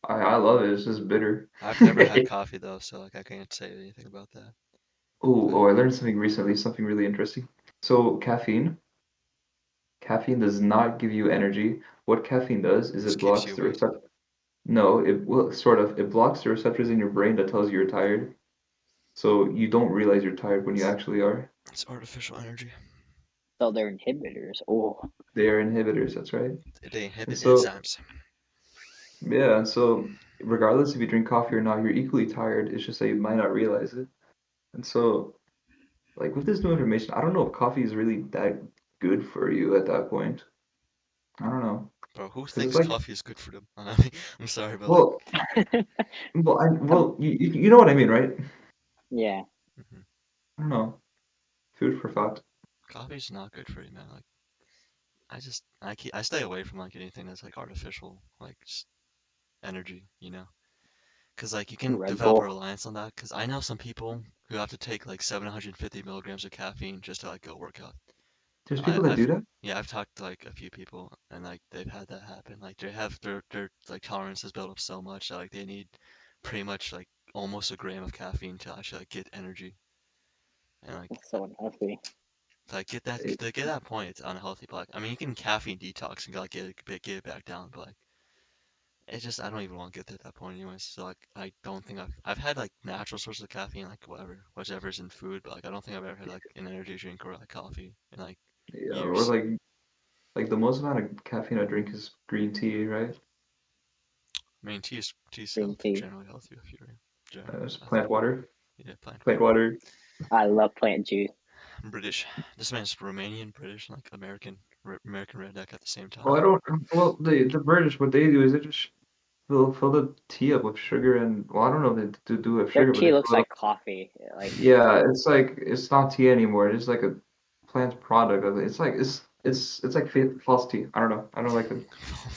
I love it. It's just bitter.
I've never had coffee though, so like I can't say anything about that. But
Oh, I learned something recently, something really interesting. So caffeine does not give you energy. What caffeine does is
just
it
keeps
blocks
you
the
awake.
receptor. No, it well, sort of. It blocks the receptors in your brain that tells you you're tired. So you don't realize you're tired when you actually are.
It's artificial energy.
So they're inhibitors. Oh,
They are inhibitors, that's right.
They
And
inhibit
so
enzymes.
Yeah, and so regardless if you drink coffee or not, you're equally tired. It's just that you might not realize it. And so, like with this new information, I don't know if coffee is really that good for you at that point. I don't know.
Bro, who
Because it's
thinks
like,
coffee is good for them? I mean, I'm sorry, but like,
well, you know what I mean, right?
Yeah.
mhm.
I don't know. Food for thought.
Coffee's not good for you, man. Like, I stay away from like anything that's like artificial, like just energy, you know? Because like you can
Red
develop a
Bull.
reliance on that. Because I know some people who have to take like 750 milligrams of caffeine just to like go work out.
There's people that do that.
Yeah, I've talked to like a few people and like they've had that happen. Like they have their like tolerance has built up so much that like they need pretty much like almost a gram of caffeine to actually like get energy and
It's so unhealthy.
get that
It-
to get that point it's unhealthy. But like, I mean you can caffeine detox and like get it back down, but like it's just I don't even want to get to that point anyways. So like I don't think I've had like natural sources of caffeine like whatever's in food, but like I don't think I've ever had like an energy drink or like coffee in like
yeah, or
years.
like the most amount of caffeine I drink is green tea, right?
I mean tea's
Green
healthy,
tea.
generally healthy if you're generally
It's
I think
plant water.
yeah plant
Plant
water.
water.
I love plant juice.
British. This man's Romanian, British, like American redneck at the same time.
Well, I don't. Well, the British, what they do is they just fill the tea up with sugar and well, I don't know if they do it with
Their
sugar, but they
tea looks
fill it up.
like coffee. Like
Yeah, it's like it's not tea anymore. It's like a plant product of it. It's like it's like false tea. I don't know. I don't like the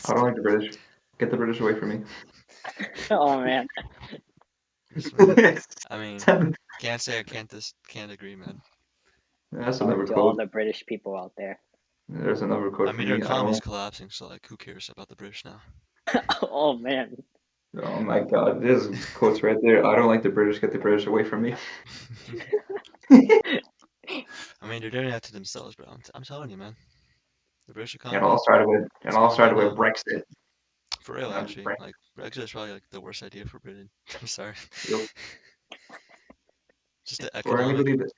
I don't like the British. Get the British away from me.
oh man.
This man. I mean, can't say I can't agree, man.
That's
Sorry
another
to all
quote.
the British people out there.
There's another
I
quote for
mean, their
me. I
economy's
don't.
collapsing, so like, who cares about the British now?
oh man.
Oh my God, there's quotes right there. I don't like the British. Get the British away from me.
I mean, they're doing that to themselves, bro. I'm telling you, man. The British
And all
economy,
started with
it's
all
going
started with
downhill.
Brexit.
For real,
And
actually. Like, Brexit is probably like the worst idea for Britain. I'm sorry.
Yep.
Just the
For
economic.
anybody that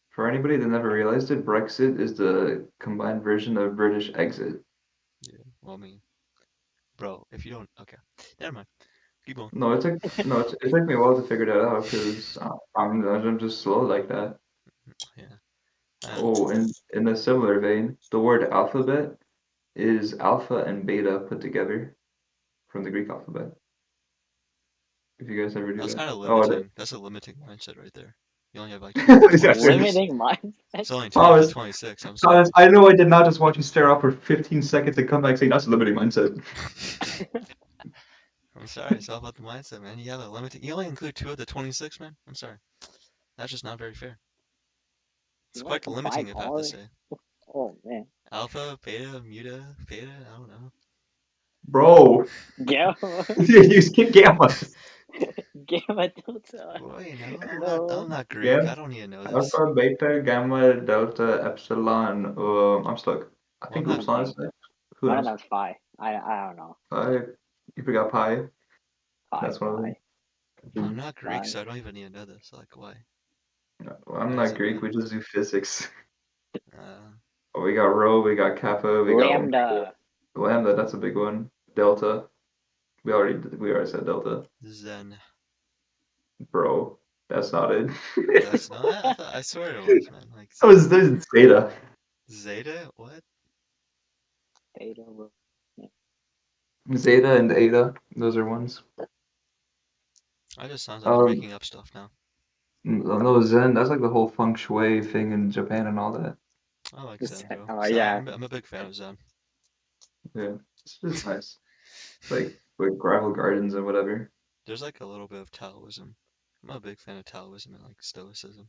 for anybody that never realized it, Brexit is the combined version of British exit.
Yeah. Well, I mean, bro, if you don't, okay, never mind. Keep going.
It took me a while to figure that out because I'm just slow like that.
Yeah. Um,
Oh, and in a similar vein, the word alphabet is alpha and beta put together from the Greek alphabet. If you guys ever do
That's
that.
kind of
Oh,
limiting. That's a limiting mindset right there. You only have like 20 to
these guys are
26.
just
Limiting mindset.
It's only 20 to
Thomas.
26. I'm sorry.
Thomas, I know I did not just watch you stare off for 15 seconds and come back saying that's a limiting mindset.
I'm sorry. It's all about the mindset, man. You have a limiting. You only include 2 of the 26, man. I'm sorry. That's just not very fair. It's
You want to
quite limiting
combine
if I have to
all?
say.
Oh man.
Alpha, beta, muta, theta. I don't know.
Bro,
Gamma.
you skip gamma.
Gamma delta.
Well, you know, I'm
No.
not Greek.
Yeah,
I don't need to know this.
alpha, beta, gamma, delta, epsilon. I'm stuck. I
Well, I'm
think
not.
upsilon is
Something.
next. Who
One of
knows?
them's phi. I don't know.
I You forgot pi.
Phi
That's one of them.
phi.
I'm
P
not Greek,
phi.
so I don't even need to know this. Like, why?
Well, I'm
Why does
not
it
Greek. We
matter?
just do physics.
Uh,
Oh, we got rho, we got kappa, we got omega.
Lambda.
Lambda, that's a big one. Delta. We already said delta.
Zen.
Bro, that's not it.
That's not. I swear it was, man. Like
That
Zen.
was There's Zeta.
Zeta? What?
Theta. Rho. Yeah.
Zeta and Eta, those are ones.
That just sounds like you're
Um,
making up stuff now.
no, Zen, that's like the whole feng shui thing in Japan and all that.
I like Zen, bro.
Oh
So
yeah.
I'm a big fan of Zen.
Yeah, it's just nice. Like gravel gardens and whatever.
There's like a little bit of Taoism. I'm a big fan of Taoism and like Stoicism,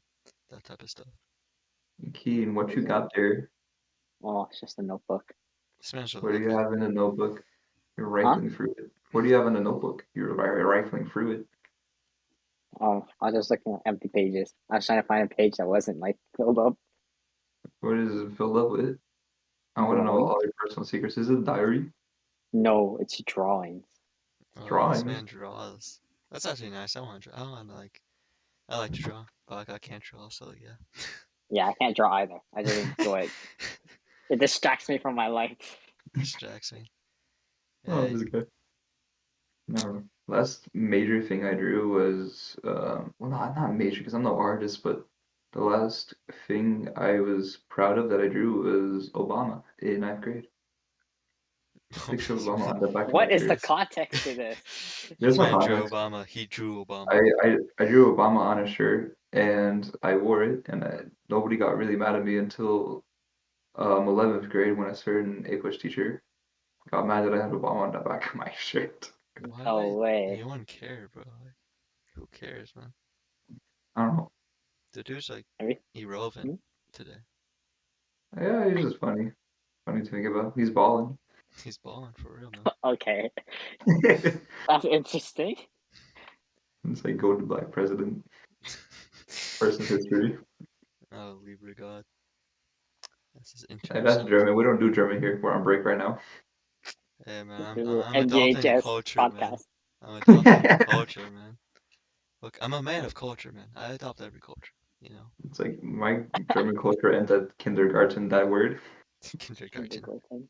that type of stuff.
Keen, what you
Zen.
got there?
Oh, it's just a notebook.
This man's really
What do you
looking.
have in a notebook? You're
Huh?
rifling through it. What do you have in a notebook? You're rifling through it.
Oh, I was just looking at empty pages. I was trying to find a page that wasn't like filled up.
What is it filled up with? I want to know
Drawings?
all your personal secrets. Is it a diary?
No, it's drawings.
Oh, this
Drawings?
man draws. That's actually nice. I want to draw. I want to like. I like to draw, but like I can't draw, so yeah.
Yeah, I can't draw either. I just enjoy it. It distracts me from my life.
Distracts me.
Oh,
Hey,
this guy. No. Last major thing I drew was well, not major because I'm no artist, but the last thing I was proud of that I drew was Obama in ninth grade. Picture of Obama on the back of my
What is the
shirt.
context to this?
This
There's no
man drew
context.
Obama. He drew
I,
Obama.
I drew Obama on a shirt and I wore it, and nobody got really mad at me until 11th grade when a certain English teacher got mad that I had Obama on the back of my shirt.
Why
No
would
way.
anyone care, bro? Like, who cares, man?
I don't know.
The dude's like
Maybe?
irrelevant
Hmm?
today.
Yeah, he's just funny. Funny to think about. He's balling.
He's balling for real, man.
Okay,
It's
that's interesting.
like go to black president. First in history.
Oh, Libra God. This is
That's
interesting.
German. We don't do German here. We're on break right now.
Hey, man, I'm adopting the
NGHS
culture, man.
podcast.
I'm adopting the culture, man. Look, I'm a man of culture, man. I adopt every culture, you know.
It's like my German culture ends at kindergarten, that word.
Kindergarten.
Kindergarten.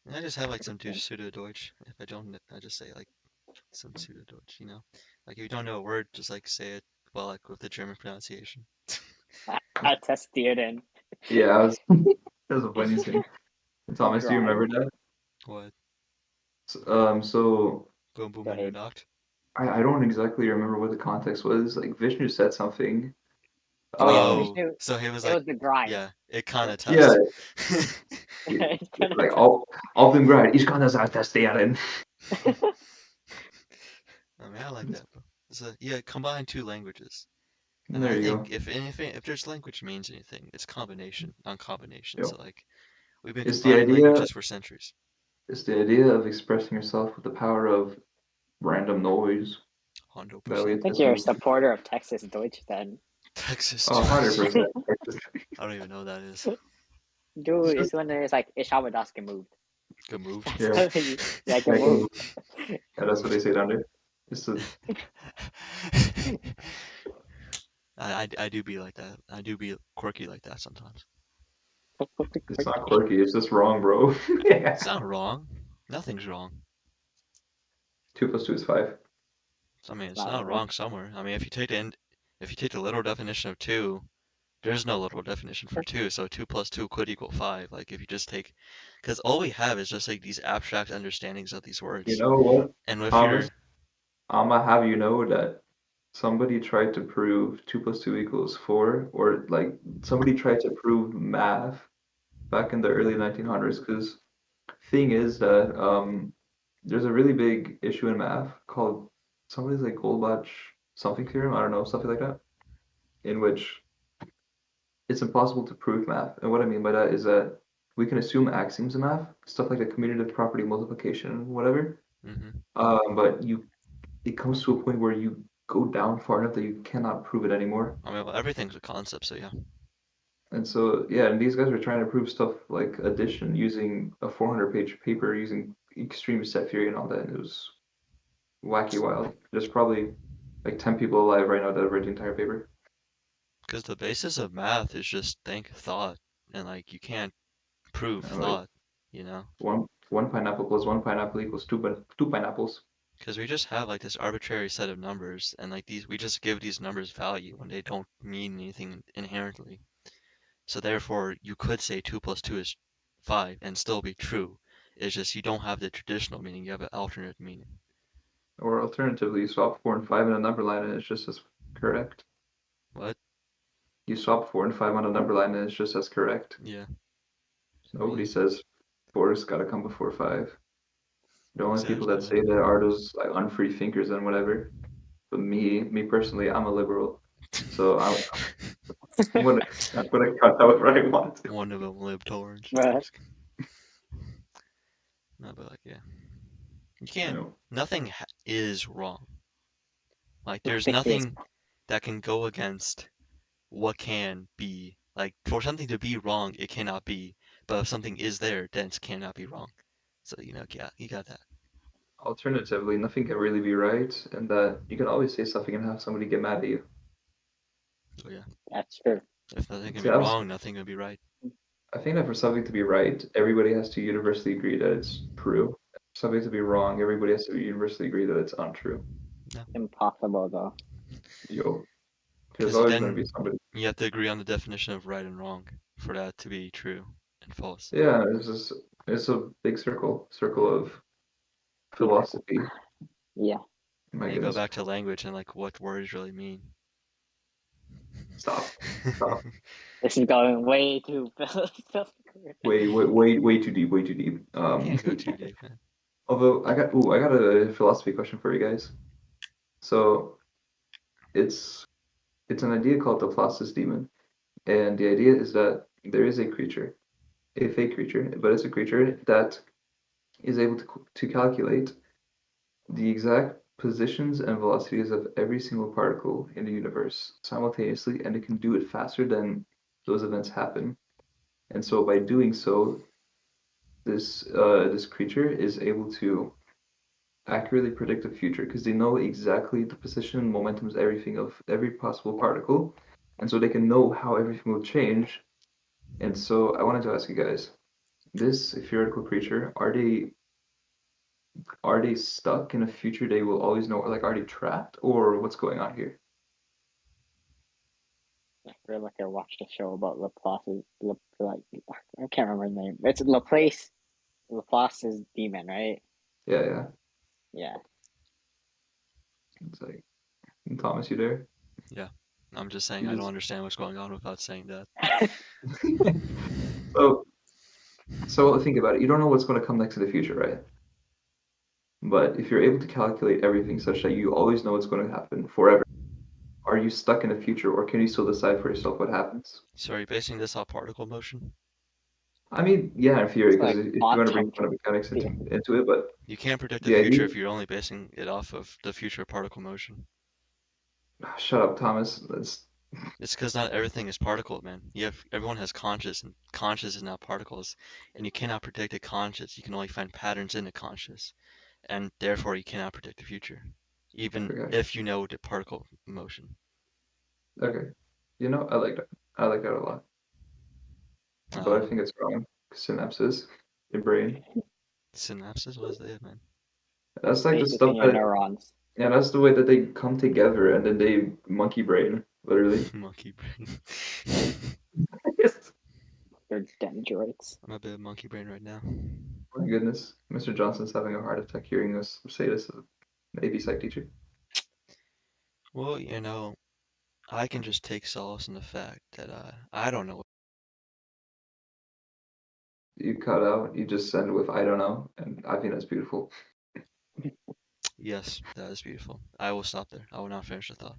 And I just have like some Pseudo-Deutsch. If I don't, I just say like some Pseudo-Deutsch, you know. Like if you don't know a word, just like say it, well, like with the German pronunciation.
I tested it in.
Yeah, that was a funny thing. Thomas, do you
Grind.
remember that?
What?
So
Boom, boom,
Go
and you're
ahead.
knocked.
I don't exactly remember what the context was. Like Vishnu said something.
Oh yeah,
Um,
Oh,
Vishnu.
so he was
It
like,
was the grind.
yeah, it kind of
yeah,
tests.
It's
yeah,
kind of
like
test.
auf dem Grad, ich kann das attestieren.
I mean, I like that, bro. So yeah, combine two languages. And
There
I
you
think
go.
if anything, if there's language means anything, it's combination on combination.
Yep.
So like we've been
It's the
combining
idea.
languages for centuries.
It's the idea of expressing yourself with the power of random noise that
100%.
I
leads
think
to
you're a
music.
supporter of Texas Deutsch then.
Texas
Oh,
Deutsch.
100%.
I don't even know what that is.
It's
Dude,
just
it's when it's like ich habe das gemoved.
Good moved.
That's
yeah,
what you like a
make a
move.
move. Yeah, that's what they
Moved.
say down there. It's a,
I do be like that. I do be quirky like that sometimes.
it's not quirky. It's just wrong, bro. Yeah.
It's not wrong. Nothing's wrong.
2 + 2 is 5.
I mean, it's
Not
not
wrong.
wrong somewhere. I mean, if you take the literal definition of two, there's no literal definition for two, so 2 + 2 could equal 5. Like if you just take, because all we have is just like these abstract understandings of these
You
words.
know what,
And if
Thomas?
you're,
I'ma have you know that somebody tried to prove 2 + 2 = 4, or like somebody tried to prove math back in the early 1900s. Because thing is that there's a really big issue in math called somebody's like Goldbach something theorem. I don't know, something like that, in which it's impossible to prove math. And what I mean by that is that we can assume axioms in math, stuff like the commutative property multiplication, whatever.
hmm
But it comes to a point where you go down far enough that you cannot prove it anymore.
I mean, well, everything's a concept, so yeah.
And so, yeah, and these guys were trying to prove stuff like addition using a 400-page paper using extreme set theory and all that. And it was wacky wild. There's probably like 10 people alive right now that have read the entire paper.
Because the basis of math is just think thought, and like you can't prove
And like
thought, you know?
one pineapple plus one pineapple equals two pineapples.
Because we just have like this arbitrary set of numbers, and like these, we just give these numbers value when they don't mean anything inherently. So therefore, you could say 2 + 2 is 5 and still be true. It's just you don't have the traditional meaning, you have an alternate meaning.
Or alternatively, you swap 4 and 5 in a number line and it's just as correct.
What?
You swap 4 and 5 on a number line and it's just as correct.
Yeah,
Nobody
really.
says 4's got to come before 5. The only people
Exactly,
that
man.
say that are those like unfree thinkers and whatever. But me personally, I'm a liberal, so I'm gonna cut out what I want.
One of them lived orange.
But
No, but like, yeah. You
You
can't,
know,
nothing is wrong. Like, there's
nothing is.
nothing that can go against what can be. Like, for something to be wrong, it cannot be. But if something is there, then it cannot be wrong. So, you know, yeah, you got that.
alternatively, nothing can really be right, and that you can always say something and have somebody get mad at you.
So, yeah.
That's true.
If nothing can
See,
be wrong, nothing can be right.
I think that for something to be right, everybody has to universally agree that it's true. something to be wrong, everybody has to universally agree that it's untrue.
Impossible though.
Yo, there's
Because
always going to be
then
somebody.
you have to agree on the definition of right and wrong for that to be true and false.
Yeah, it's a big circle of philosophy.
Yeah.
My
And you go
goodness.
back to language and like what words really mean.
Stop. Stop.
This is going way too philosophical.
Way too deep, way too deep.
Can't go too deep, man.
Although I got a philosophy question for you guys. So it's it's an idea called the Placis demon, and the idea is that there is a creature, a fake creature, but it's a creature that is able to calculate the exact positions and velocities of every single particle in the universe simultaneously, and it can do it faster than those events happen. And so by doing so, this creature is able to accurately predict the future because they know exactly the position, momentums, everything of every possible particle, and so they can know how everything will change. And so I wanted to ask you guys, this theoretical creature, are they stuck in a future they will always know, like are they trapped, or what's going on here?
I feel like I watched a show about Laplace's like I can't remember the name. It's Laplace's demon, right?
Yeah, yeah.
Yeah.
It's like, Thomas, you there?
Yeah. I'm just saying
You
I don't
just
understand what's going on without saying that.
so so think about it. You don't know what's going to come next in the future, right? But if you're able to calculate everything such that you always know what's going to happen forever, are you stuck in the future, or can you still decide for yourself what happens?
So are you basing this off particle motion?
I mean, yeah, in theory,
It's
because
like
if you want to bring
quantum
quantum mechanics
theory.
into it, but
You can't predict the
the
future
idea.
if you're only basing it off of the future particle motion.
Shut up, Thomas. That's
It's because not everything is particle, man. Everyone has conscious, and conscious is not particles, and you cannot predict a conscious. You can only find patterns in a conscious, and therefore you cannot predict the future, even
okay.
if you know the particle motion.
Okay. I like that. I like that a lot. But I think it's wrong. Synapses, your brain.
Synapses, what is that, man?
That's like the
Spaces
stuff
in your
that,
neurons.
yeah, that's the way that they come together and then they monkey brain, literally.
Monkey brain.
They're dendrites.
I'm a bit of monkey brain right now.
My goodness. Mr. Johnson's having a heart attack hearing us say this as an AP Psych teacher.
Well, I can just take solace in the fact that I don't know.
You cut out, you just send with I don't know, and I think that's beautiful.
Yes, that is beautiful. I will stop there. I will not finish the thought.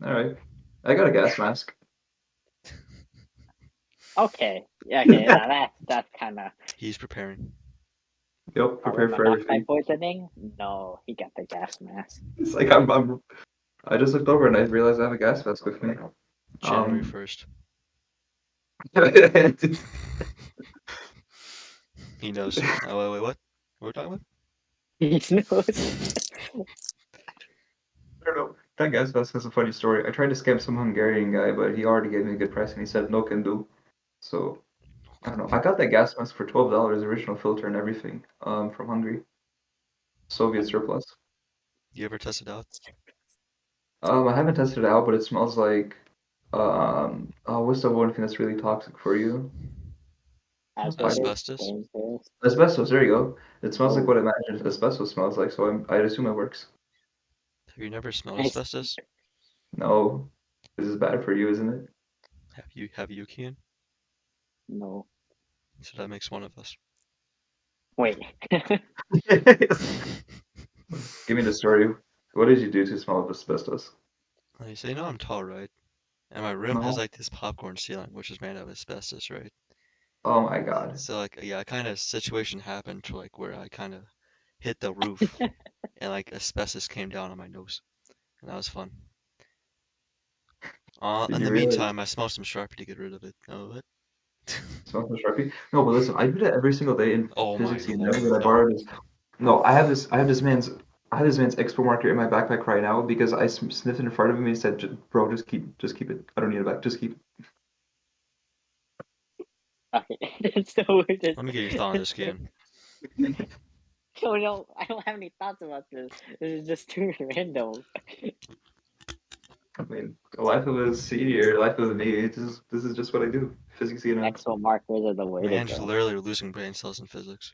All right. I got a gas mask.
Okay. Yeah, okay, that's kinda
He's preparing.
Yep,
carbon
prepare for
monoxide
everything.
poisoning? No, he got the gas mask.
It's like I just looked over and I realized I have a gas mask with me.
January
Um,
1st.
I
He knows. Oh, wait, what? What are we talking about?
He knows.
don't know. That gas mask is a funny story. I tried to scam some Hungarian guy, but he already gave me a good price and he said no can do. So I don't know. I got that gas mask for $12, original filter and everything. From Hungary, Soviet surplus.
You ever tested out?
I haven't tested it out, but it smells like oh, what's the one thing that's really toxic for you?
Hazardous,
Asbestos?
dangerous.
Asbestos. There you go. It smells like
Oh,
what I imagine asbestos smells like, so I'd assume it works.
Have you never smelled
nice.
asbestos?
No, this is bad for you, isn't
Have you, Kien?
No.
So that makes one of us.
Wait.
it? Give me the story. What did you do to smell of asbestos?
So I'm tall, right? And my room has
No.
like this popcorn ceiling, which is made of asbestos, right?
Oh my God.
So like, yeah, a kind of situation happened to like where I kind of hit the roof and like asbestos came down on my nose, and that was fun.
Did
In
you
the
realize
meantime, I smelled some Sharpie to get rid of it. Oh, what?
smell some Sharpie? No, but listen, I do that every single day in
Oh my
physics exam
lord,
that I
no.
borrowed this. No, I have this man's expo marker in my backpack right now because I sniffed it in front of him and he said, "Bro, just keep it. I don't need it back. Just keep
Okay. That's the weirdest.
Let me get your thought on this, Kien.
it."
I don't have any thoughts about this. This is just too random.
I mean, life of a senior, life of me. This is just what I do. Physics E&M.
Expo markers are the way to
Man, just
go.
literally losing brain cells in physics.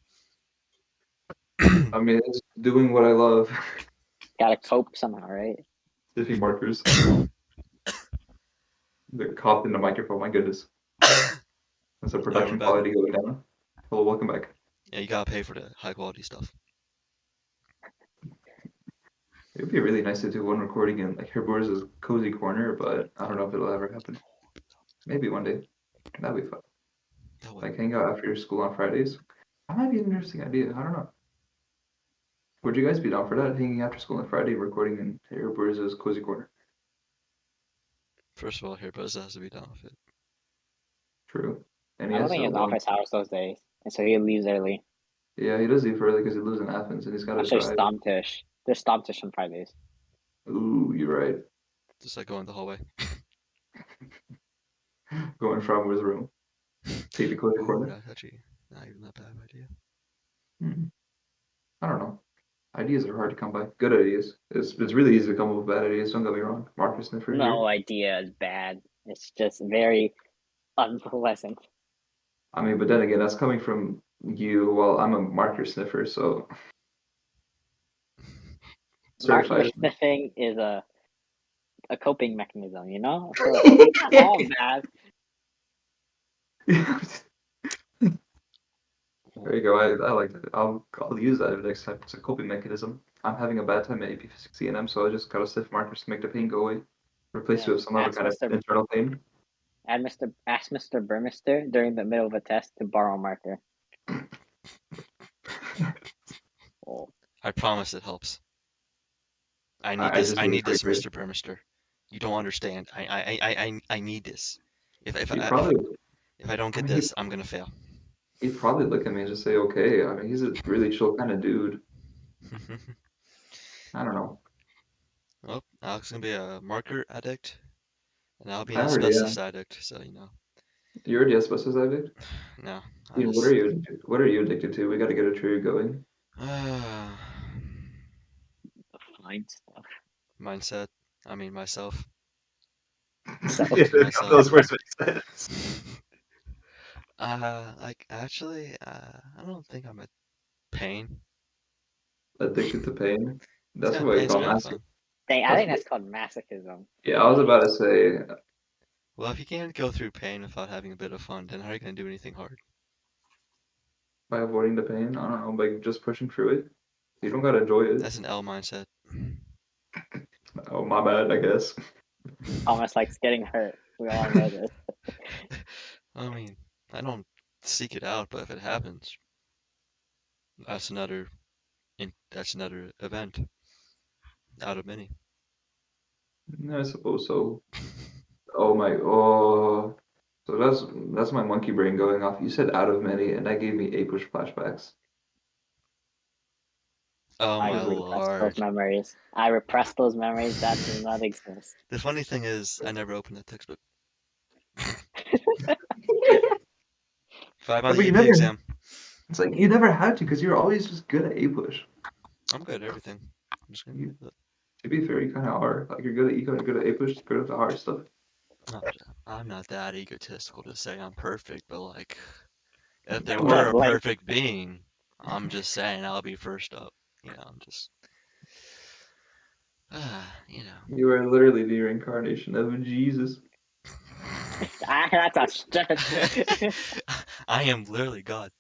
I mean, it's doing what I love.
Gotta cope somehow, right?
Stiffy markers. The cough in the microphone. My goodness, that's a
Alright, we're
production
back.
quality going down. Hello, welcome back.
Yeah, you gotta pay for the high quality stuff.
It would be really nice to do one recording in like Herbo's cozy corner, but I don't know if it'll ever happen. Maybe one day. That'd be fun.
That would.
Like hang out after school on Fridays. That might be an interesting idea. I don't know. Would you guys be down for that? Hanging after school on Friday, recording in Herbo's cozy corner.
First of all, here, Buzz has to be down with it.
True. And he
I don't
has
think
to
he's off
alone.
his house those days, and so he leaves early.
Yeah, he does leave early because he lives in Athens and he's got to
Actually,
drive.
Stomtish. There's Stomtish on Fridays.
Ooh, you're right.
Just like go in the hallway.
Going from his room. Take the cozy
Ooh,
corner.
that's actually not even that bad of an idea.
Hmm. I don't know. Ideas are hard to come by. Good ideas. It's really easy to come up with bad ideas. Don't get me wrong. Marcus Sniffer
No
here.
idea is bad. It's just very unpleasant.
I mean, but then again, that's coming from you. Well, I'm a marker sniffer, so
Marker
certified.
sniffing is a coping mechanism, you know? So it's not all bad.
There you go. I like that. I'll use that next time. It's a coping mechanism. I'm having a bad time at AP Physics E&M, so I just gotta sniff markers to make the pain go away. Replace it
Yeah.
with some other kind of internal pain.
Ask Mr. Burmester during the middle of a test to borrow a marker. Oh,
I promise it helps. I need
I
this.
just
I
need a
need
quick
this,
rate.
Mr. Burmester. You don't understand. I need this. If
He
I
probably,
if I don't
I
get
mean, he
this, I'm gonna fail.
he'd probably look at me and just say, okay. I mean, he's a really chill kind of dude. I don't know.
Well, Alex is gonna be a marker addict, and I'll be
I
an
already
asbestos
am.
addict. So
You're a asbestos addict?
no, I
Ian, what are
just
you addicted? What are you addicted to? We got to get a trivia going.
fine stuff.
mindset. I mean myself.
So,
Yeah,
Myself.
those words make sense.
Like actually, I don't think I'm a pain.
Addicted to pain.
It's
That's
kind of
what we
pain's
call
kind of
masoch.
fun.
I
That's
think that's called masochism.
yeah. I was about to say
Well, if you can't go through pain without having a bit of fun, then how are you gonna do anything hard?
by avoiding the pain. I don't know, by just pushing through it. You don't gotta enjoy it.
That's an L mindset.
Oh, my bad. I guess.
Almost like getting hurt. We all know this.
I mean, I don't seek it out, but if it happens, that's that's another event out of many.
I suppose so. Oh my. Oh. So that's my monkey brain going off. You said out of many, and that gave me Apish flashbacks.
Oh
I
my
Because like
repressed those
lord.
memories. I repressed those memories. That does not exist.
The funny thing is, I never opened that textbook. 5
yeah,
on
but
the
you
AP
never.
exam.
It's like you never had to because you're always just good at Apish.
I'm good at everything. I'm just gonna
You,
leave it.
to be fair, you kind of are. Like you're good at eco, you're good at Apish, good at the hard stuff.
I'm not that egotistical to say I'm perfect, but like, if there were
But
a
like,
perfect being, I'm just saying I'll be first up. I'm just, you know.
You are literally the reincarnation of Jesus.
that's a stretch.
I am literally God.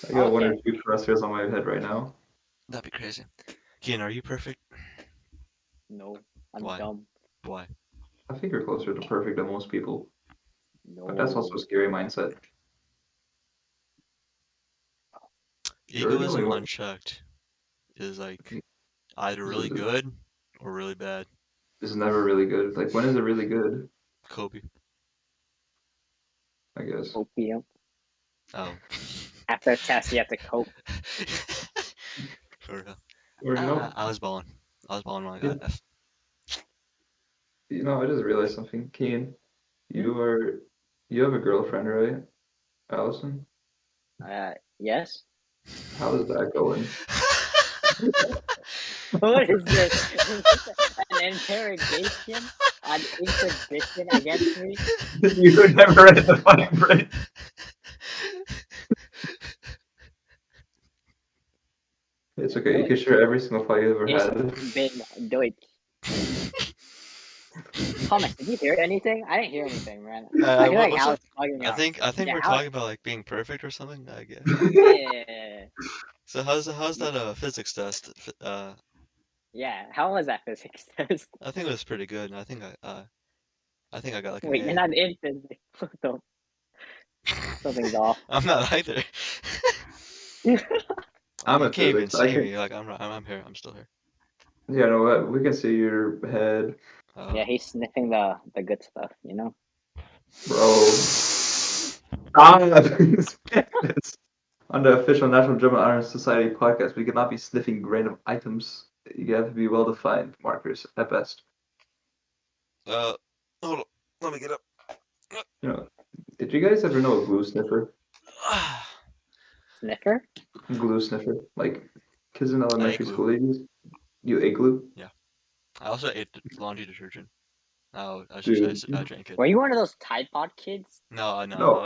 I got one or
Okay,
two thrusters on my head right now.
That'd be crazy. Kien, are you perfect?
no, I'm
Why?
dumb.
Why?
I think you're closer to perfect than most people, but that's also a
No.
scary mindset. Sure, no,
Egoism unchecked is like either
this
really
is,
good or really bad.
this is never really good. Like, when is it really good?
Kobe.
I guess.
Opium.
Oh.
After a test, you have to cope.
For real.
Or
I was balling. I was balling when I
yeah,
got F.
I just realized something. Keen,
Hmm?
you have a girlfriend, right, Allison?
Yes.
How is that going?
What is this? Is this an interrogation? An inquisition against me?
You never read the fine print. It's okay. You can
Deutsch.
share every single file you ever
Ich
had.
bin Deutsch. Thomas, did you hear anything? I didn't hear anything, man. I feel like
What's up?
Alex bugging out.
I think
Yeah,
we're
Alex.
talking about like being perfect or something. I guess.
Yeah.
So how's that physics test?
Yeah. How was that physics test?
I think it was pretty good. And I think I got like an
Wait, you're
A.
not in physics. Something's off.
I'm not either.
I'm
You
in
can't even
physics. I
see
can.
me. Like I'm here. I'm still here.
Yeah, no, we can see your head,
Yeah, he's sniffing the good stuff, you know?
bro. Ah, on the official National German Honor Society podcast, we cannot be sniffing random items. You have to be well-defined markers at best.
Uh, hold on. Let me get up.
You know, did you guys ever know a glue sniffer?
Sniffer?
Glue sniffer, like kids in
I ate
elementary
glue.
school, you ate glue,
Yeah. I also ate laundry detergent.
dude.
I drank it.
Were you one of those Tide Pod kids?
No.
No,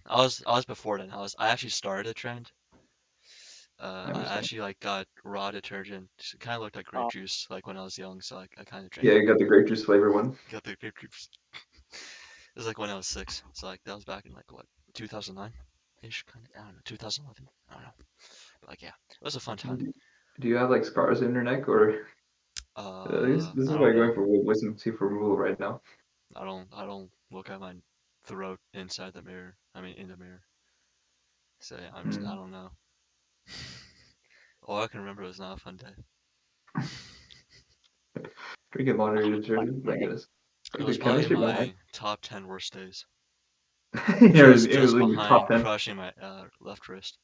I was before then. I actually started a trend.
I
I
understand.
actually like got raw detergent. It kind of looked like grape
Oh,
juice, like when I was young. So I kind of drank
Yeah,
it.
you got the grape juice flavor one.
Got the grape juice. It was like when I was 6. So like that was back in like what 2009 ish, kind of. I don't know, 2011. I don't know. But like yeah, it was a fun time.
Do you have like scars in your neck, or this
I
is why
don't
you're
know.
going for wisdom teeth removal right now?
I don't look at my throat inside the mirror. I mean in the mirror. So yeah, I
Hmm.
don't know. All I can remember was not a fun day.
Drinking laundry
fun
detergent, my
day.
goodness.
It
Like the
was probably in
chemistry behind
my top 10 worst days.
it was
Just
like your top
behind
10.
crushing my left wrist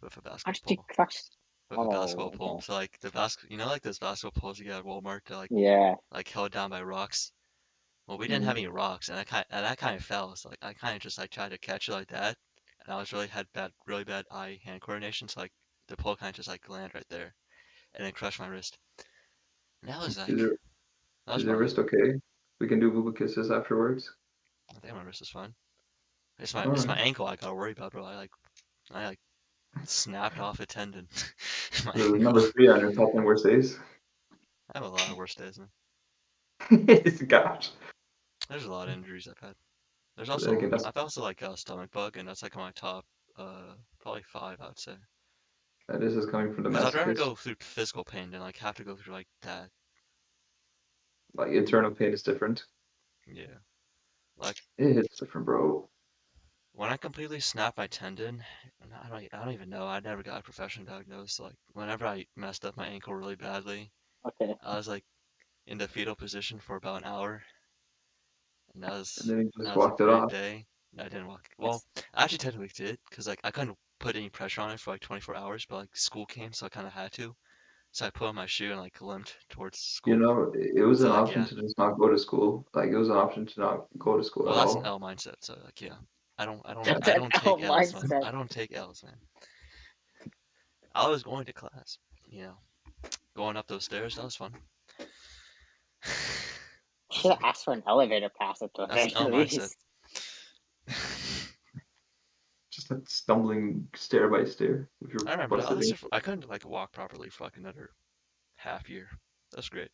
with a
How
basketball
did you
pole.
crush?
With a basketball
Oh,
pole.
okay.
So like the you know, like those basketball poles you get at Walmart that
Yeah.
like held down by rocks. Well, we didn't
Mm.
have any rocks, and that kind of fell. So like I kind of just like tried to catch it like that, and I was really bad eye hand coordination. So like the pole kind of just like landed right there, and then crushed my wrist. And
Is your
that was
is your
probably
wrist okay? We can do booba kisses afterwards.
I think my wrist is fine.
All
It's
right.
my ankle I gotta worry about, bro. I like snapped off a tendon. in my
The
ankle.
number three on your top 10 worst days.
I have a lot of worse days, man.
Gosh.
There's a lot of injuries I've had.
But then again,
I've also like a stomach bug, and that's like my top, probably 5, I would say.
this is coming from the
Because I'd rather
masochist.
go through physical pain than like have to go through like that.
Like internal pain is different.
Yeah. Like
It's different, bro.
when I completely snapped my tendon, and I don't even know. I never got a professional diagnosed. Like whenever I messed up my ankle really badly,
Okay.
I was like in the fetal position for about an hour, and
And then he
that
just
was a
walked it
great
off.
day. I didn't walk. Well,
Yes.
I actually technically did, because like I couldn't put any pressure on it for like 24 hours, but like school came, so I kind of had to. So I put on my shoe and like limped towards
You
school.
know, it was
So
an
like
option
yeah,
to just not go to school. Like it was an option to not go to school
well
at
that's an
all.
L mindset. So like yeah,
That's
I
an
don't
L
take L's, man.
mindset.
I don't take L's, man. I was going to class, you know, going up those stairs. That was fun.
Should have asked for an elevator pass at the
That's an
very
L mindset.
least.
Just like stumbling stair by stair with your
I remember that.
busted ankle.
I couldn't like walk properly for like another half year. That's great.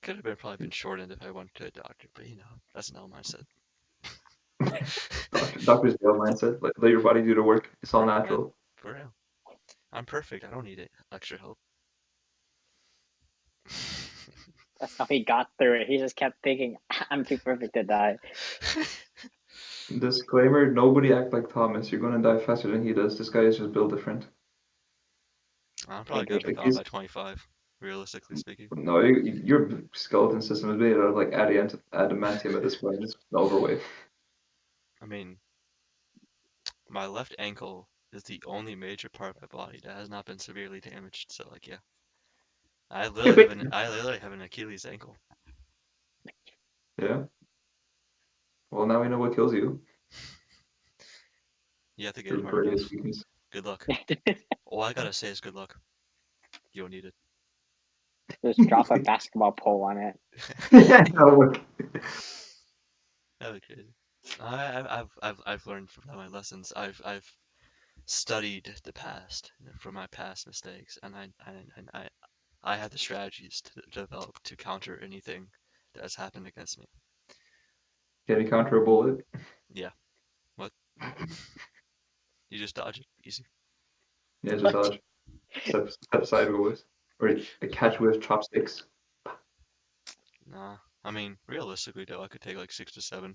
Could have been probably been shortened if I went to a doctor, but you know, that's an L mindset.
Doctor's jail mindset. Let your body do the work. It's all
Yeah,
natural.
for real. I'm perfect. I don't need extra help.
That's how he got through it. He just kept thinking, I'm too perfect to die.
Disclaimer, nobody act like Thomas. You're gonna die faster than he does. This guy is just built different.
I'm
I
probably gonna
agree.
be
Like
gone
he's
by 25, realistically speaking.
no, your skeleton system is made out of like adamantium at this point. It's overweight.
I mean, my left ankle is the only major part of my body that has not been severely damaged. So like, yeah, I literally have an Achilles ankle.
Yeah. Well, now we know what kills you.
You have to get it
Your
hard
greatest
enough.
weakness.
Good luck. All I gotta say is good luck. You don't need it.
Just drop a basketball pole on it.
No,
That'd be crazy. I've learned from my lessons. I've studied the past from my past mistakes, and I have the strategies to develop to counter anything that has happened against me.
can you counter a bullet?
Yeah. What? You just dodge it. Easy.
Yeah, just
What?
dodge. Step sideways. Or a catch with chopsticks.
Nah. I mean, realistically though, I could take like 6 to 7,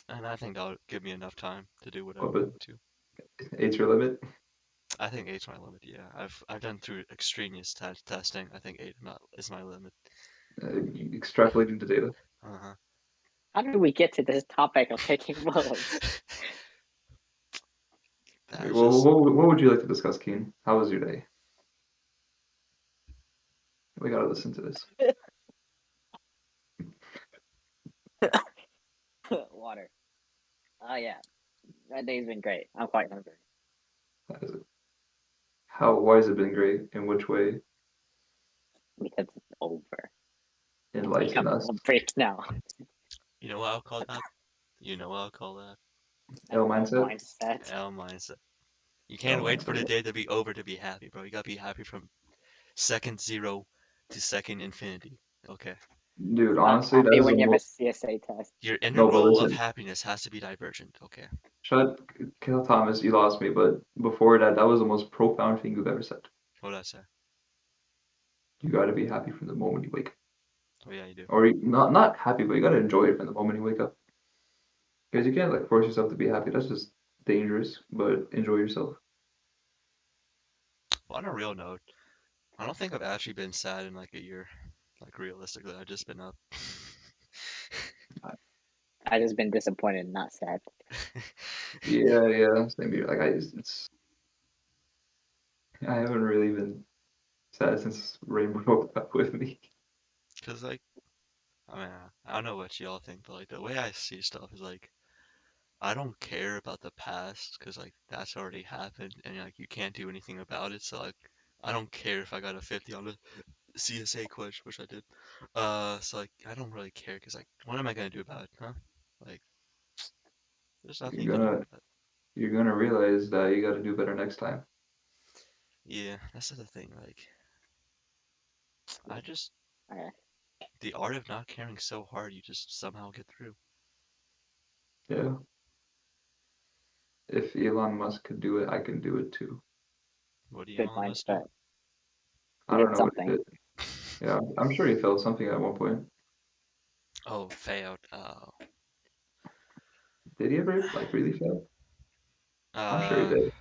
and I think that'll give me enough time to do whatever
What,
I
but
want to.
eight's your limit?
I think eight's my limit. Yeah, I've done through extraneous testing. I think eight not is my limit.
Extrapolating the data.
Uh-huh.
How did we get to this topic of taking bullets?
That's
Well,
just
what would you like to discuss, Keen? How was your day? We gotta listen to this.
Water. Oh yeah, that day's been great. I'm quite hungry
How is it? Why has it been great? In which way?
because it's over. We
Enlighten
have
us.
a break now.
you know what I'll call that? You know what I'll call that?
L
L
mindset?
mindset.
L mindset. You
L
can't wait for the
mindset.
day to be over to be happy, bro. You gotta be happy from second zero to second infinity. Okay.
Dude,
Not
honestly, that
happy
is the
when you have a
most.
CSA test.
Your
No, but
integral of
listen.
happiness has to be divergent. Okay.
Shut. Kill Thomas, you lost me, but before that, that was the most profound thing you've ever said.
What did I say?
You gotta be happy from the moment you wake up.
Oh yeah, you do.
Or not happy, but you gotta enjoy it from the moment you wake up. Because you can't like force yourself to be happy. That's just dangerous. But enjoy yourself.
Well, on a real note, I don't think I've actually been sad in like a year. Like realistically, I've just been up.
I just been disappointed, not sad.
Yeah, yeah. Same here. Like I haven't really been sad since Rainbow broke up with me.
Cause like, I mean, I don't know what y'all think, but like the way I see stuff is like, I don't care about the past, cause like that's already happened, and like you can't do anything about it. So like, I don't care if I got a 50 on the CSA quiz, which I did. So like, I don't really care, cause like, what am I gonna do about it, huh? Like, there's nothing you
You're
can do
gonna
about it.
you're gonna realize that you gotta do better next time.
Yeah, that's the thing. Like, I just
Okay.
the art of not caring so hard, you just somehow get through.
Yeah. If Elon Musk could do it, I can do it too.
What do
Good
Elon Musk do?
mindset.
I
He
don't
did
know what he
something.
did. Yeah, I'm sure he felt something at one point.
Oh, failed. Oh.
Did he ever like really fail? I'm sure he
Uh,
did.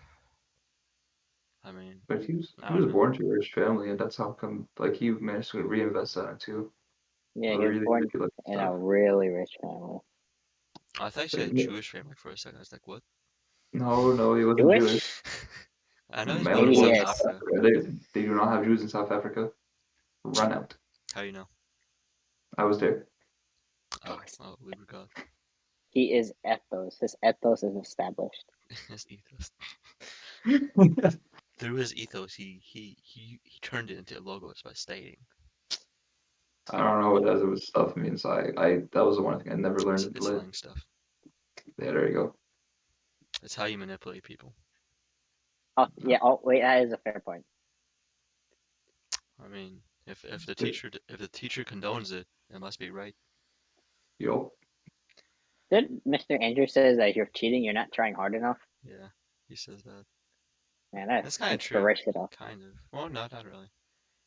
I mean,
But he was
I
he
don't
was
know.
born to a rich family, and that's how come like he managed to reinvest that into
Yeah, he was
really
born
really lucky
in a
stuff.
really rich family.
I thought you
But
said Jewish family for a second. I was like, what?
no, no, he wasn't Jewish.
Jewish?
I know he's
Man
born
was
in
Maybe he
born
South
in
is.
South
Africa.
Africa. They do not have Jews in South Africa. Run out.
How you know?
I was there.
Oh, oh, we God.
He is ethos. His ethos is established.
His ethos. Through his ethos, he turned it into logos by staying.
I don't know what that was stuff means. I that was the one thing I never learned in
It's
lit.
slang stuff.
Yeah, there you go.
It's how you manipulate people.
Oh yeah. Oh wait, that is a fair point.
I mean, if the
If,
teacher condones it, it must be right.
yo,
Did Mr. Andrew says that if you're cheating, you're not trying hard enough?
Yeah, he says that.
Man,
That's
that's
kind of true.
inspirational.
Kind of. Well, not really.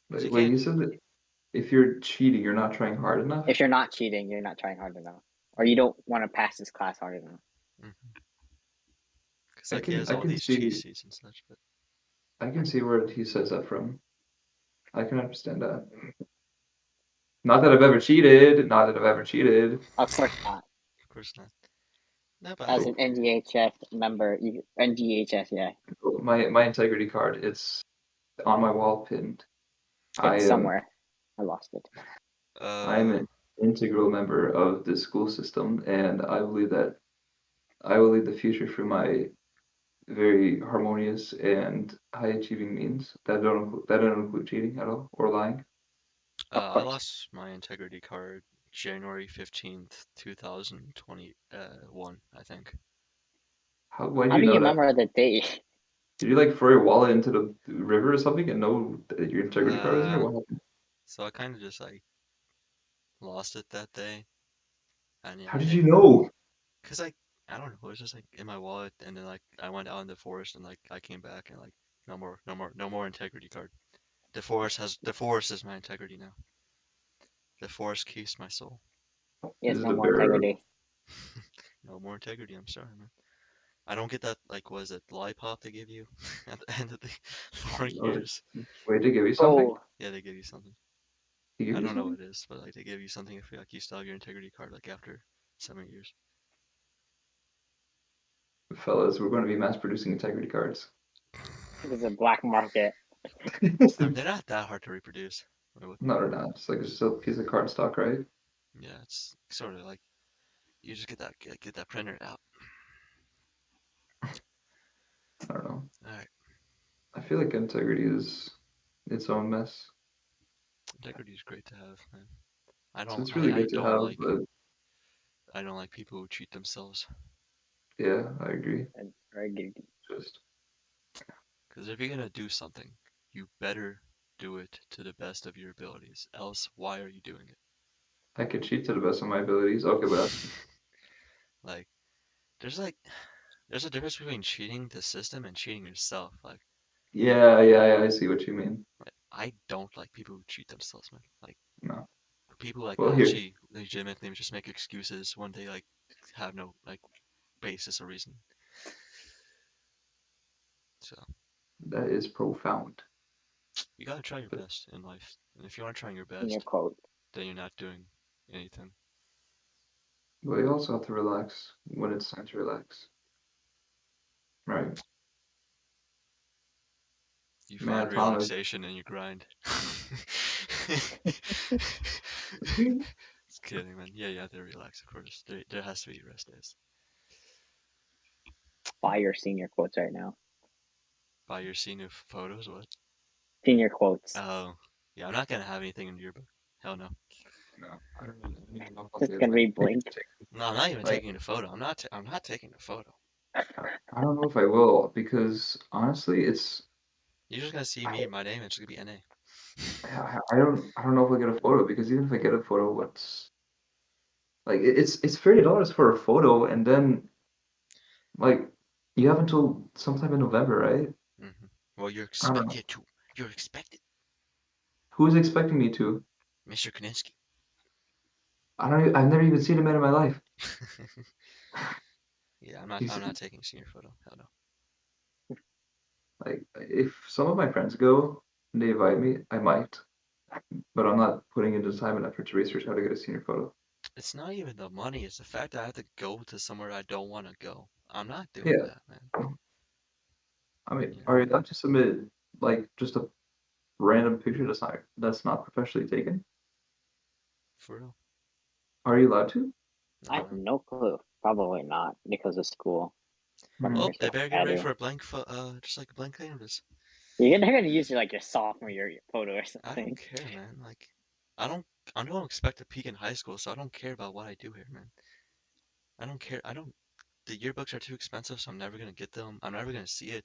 Because you
wait,
can't.
he said that if you're cheating, you're not trying hard enough.
If you're not cheating, you're not trying hard enough, or you don't want to pass this class hard enough.
Because like he has
I
all
can
these cheat
see
sheets and such, but
where he says that from. I can understand that. Not that I've ever cheated. Not that I've ever cheated.
Of course not.
of course not. No, but
As
like,
an NGHS member, NGHS, yeah,
My integrity card, it's on my wall pinned. I
it's
am
somewhere. I lost it.
I'm
uh,
an integral member of the school system, and I believe that I will lead the future for my very harmonious and high achieving means that don't include cheating at all or lying.
Of
I
course.
lost my integrity card January 15th, 2021, I think.
Why did
How
you
do you
know that?
remember the date?
Did you like throw your wallet into the river or something and know that your integrity card was in there?
Uh,
What happened?
so I kind of just like lost it that day, and
How
yeah,
did you know?
cause like I don't know, it was just like in my wallet, and then like I went out in the forest, and like I came back, and like no more, no more, no more integrity card. The forest is my integrity now. The forest keeps my soul.
Yes,
Is it
no
a
more
bear?
integrity.
No more integrity. I'm sorry, man. I don't get that like was it lollipop they give you at the end of the 4
Oh,
years?
wait, to give you something?
Oh,
Yeah, they give you something.
He give
I
you
don't know
something?
what it is, but like they give you something if like you still have your integrity card like after 7 years.
Fellas, we're going to be mass producing integrity cards.
there's a black market.
They're not that hard to reproduce.
No, they're not. It's like just a piece of card stock, right?
Yeah, it's sort of like you just get that printer out.
I don't know.
All right,
I feel like integrity is its own mess.
integrity is great to have, man.
So it's really good to have, but
I don't like people who cheat themselves.
yeah, I agree.
And very good.
Just
Because if you're gonna do something, you better do it to the best of your abilities. Else, why are you doing it?
I could cheat to the best of my abilities. Okay, but
Like, there's like there's a difference between cheating the system and cheating yourself.
yeah, I see what you mean.
Like I don't like people who cheat themselves, man. Like
No.
people like
Well, here,
actually legitimately just make excuses when they like have no like basis or reason. So
that is profound.
you gotta try your
But
best in life. And if you aren't trying your
Senior
best,
quote.
then you're not doing anything.
you also have to relax when it's time to relax, right?
You
Man,
find
Atomic.
relaxation in your grind. Just kidding, man. Yeah, you have to relax, of course. There has to be rest days.
Fire senior quotes right now.
Buy your scene of photos, what?
Senior quotes.
Oh, yeah, I'm not gonna have anything in the yearbook. Hell no.
No, I don't even know if I'll
It's
get
gonna
like
be
pictures
Blink.
taken.
No, I'm not even
Like,
taking a photo. I'm not taking a photo.
I don't know if I will because honestly, it's
You're just gonna see
I,
me, my name, and it's gonna be NA.
I don't know if I'll get a photo because even if I get a photo, what's like it's $30 for a photo, and then like you have until sometime in November, right?
Well, you're
I don't know.
expected to. You're expected,
Who's expecting me to?
Mr. Kaninsky.
I've never even seen a man in my life.
Yeah,
He's
I'm not taking a senior photo. Hell no.
like, if some of my friends go and they invite me, I might, but I'm not putting into time and effort to research how to get a senior photo.
It's not even the money. It's the fact that I have to go to somewhere I don't want to go. I'm not doing
Yeah,
that, man.
I mean,
You know,
are you allowed to submit like just a random picture that's not professionally taken?
for real.
Are you allowed to?
I
Nah,
have
man.
no clue. Probably not because of school. Freshman
Hmm.
Well,
year,
they
so
better get
I
ready
do.
for a just like a blank canvas.
They're gonna use your sophomore year photo or
I don't
something.
care, man. Like, I don't, I don't expect to peak in high school, so I don't care about what I do here, man. I don't care. I don't. The yearbooks are too expensive, so I'm never gonna get them. I'm never gonna see it.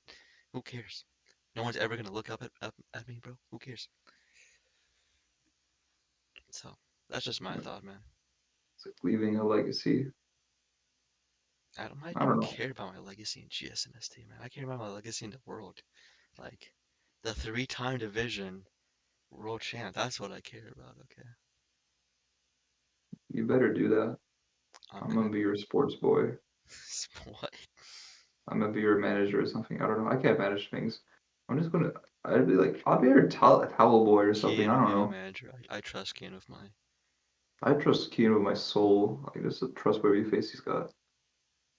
Who cares? No one's ever gonna look up at me, bro. Who cares? So that's just my thought, man.
It's like leaving a legacy.
I
I don't
don't
know.
care about my legacy in GSMST, man. I care about my legacy in the world. Like the three-time division world champ. That's what I care about. Okay,
You better do that.
I'm
I'm
gonna
gonna be your sports boy.
what?
I'm gonna be your manager or something. I don't know. I can't manage things. I'm just gonna. I'd be like, I'll be your towel boy or something.
Kien
I
will
don't
be my
know.
manager. I trust Kien with my.
I trust Keen with my soul. Like, just a trustworthy face he's got.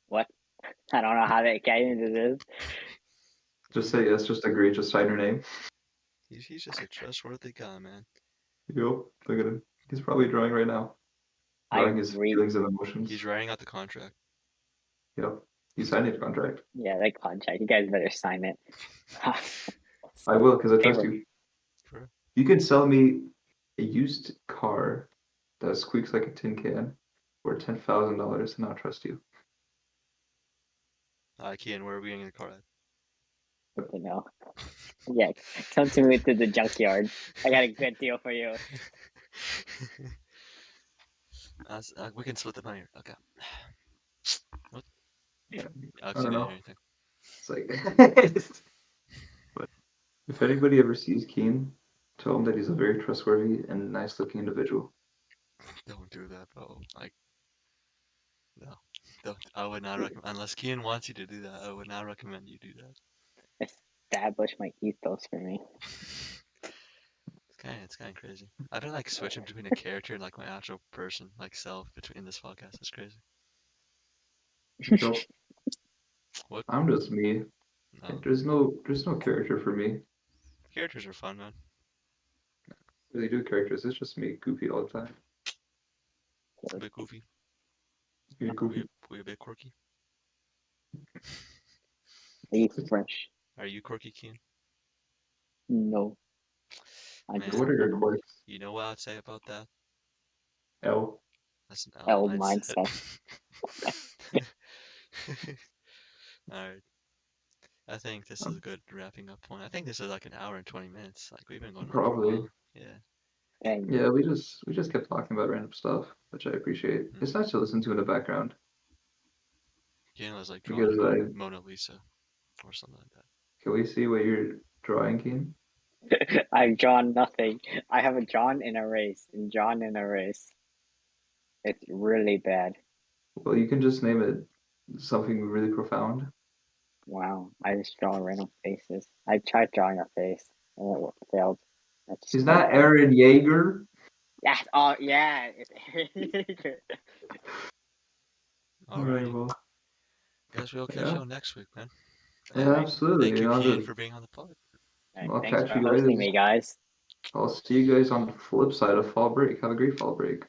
What? I don't know how they get into this.
Just say yes. Just agree. Just sign your name.
He's just a trustworthy guy, man.
Yo, look at him. He's probably drawing right now.
I
Drawing his
read
feelings and
He's
emotions.
writing out the contract.
Yep. You signed a contract.
Yeah, that contract. You guys better sign it.
I will, because I trust
Paper.
you.
Sure.
You can sell me a used car that squeaks like a tin can for $10,000, and I'll trust you.
Kien, where are we getting the car
You know. Yeah, come to me to the junkyard. I got a good deal for you.
We can split the money. Okay. What?
Yeah,
Alex,
I
you
don't
didn't
know.
hear anything.
It's like, but if anybody ever sees Keen, tell him that he's a very trustworthy and nice-looking individual.
Don't do that, bro. Like, no. Don't. I would not recommend, unless Kien wants you to do that, I would not recommend you do that.
Establish my ethos for me.
It's kind of crazy. I've been like switching between a character and like my actual person, like self, between this podcast. It's crazy.
Nope,
What?
I'm just me.
No.
There's no character for me.
Characters are fun, man.
Really do characters. It's just me, goofy all the time.
A bit goofy.
You're goofy.
We a bit quirky.
Are you French?
Are you quirky, Keen?
No. I just
Man,
What are your
am
quirks?
you know what I'd say about that?
L.
That's an L
L
mindset.
mindset.
Alright. I think this is a good wrapping up point. I think this is like an hour and 20 minutes. Like we've been going on for a
Probably.
while. Yeah.
And
Yeah, we just kept talking about random stuff, which I appreciate. It's
Mm.
nice to listen to in the background
Kien was like drawing
because
a
I
Mona Lisa or something like that.
can we see what you're drawing, Keen?
I've drawn nothing. I haven't drawn in a race and drawn in a race. It's really bad.
Well, you can just name it something really profound.
Wow. I just draw random faces. I tried drawing a face and it failed. That's just
He's
quite
not
bad.
Aaron Yeager.
Yeah. Oh yeah.
All right,
Alrighty.
well,
Guess we'll catch
yeah,
you all next week, man.
yeah,
And
Alright.
thank
absolutely.
you,
And
Kien, for being on the pod.
Alright.
I'll
Thanks
catch
for
you
hosting
guys.
me, guys.
I'll see you guys on the flip side of fall break. Have a great fall break.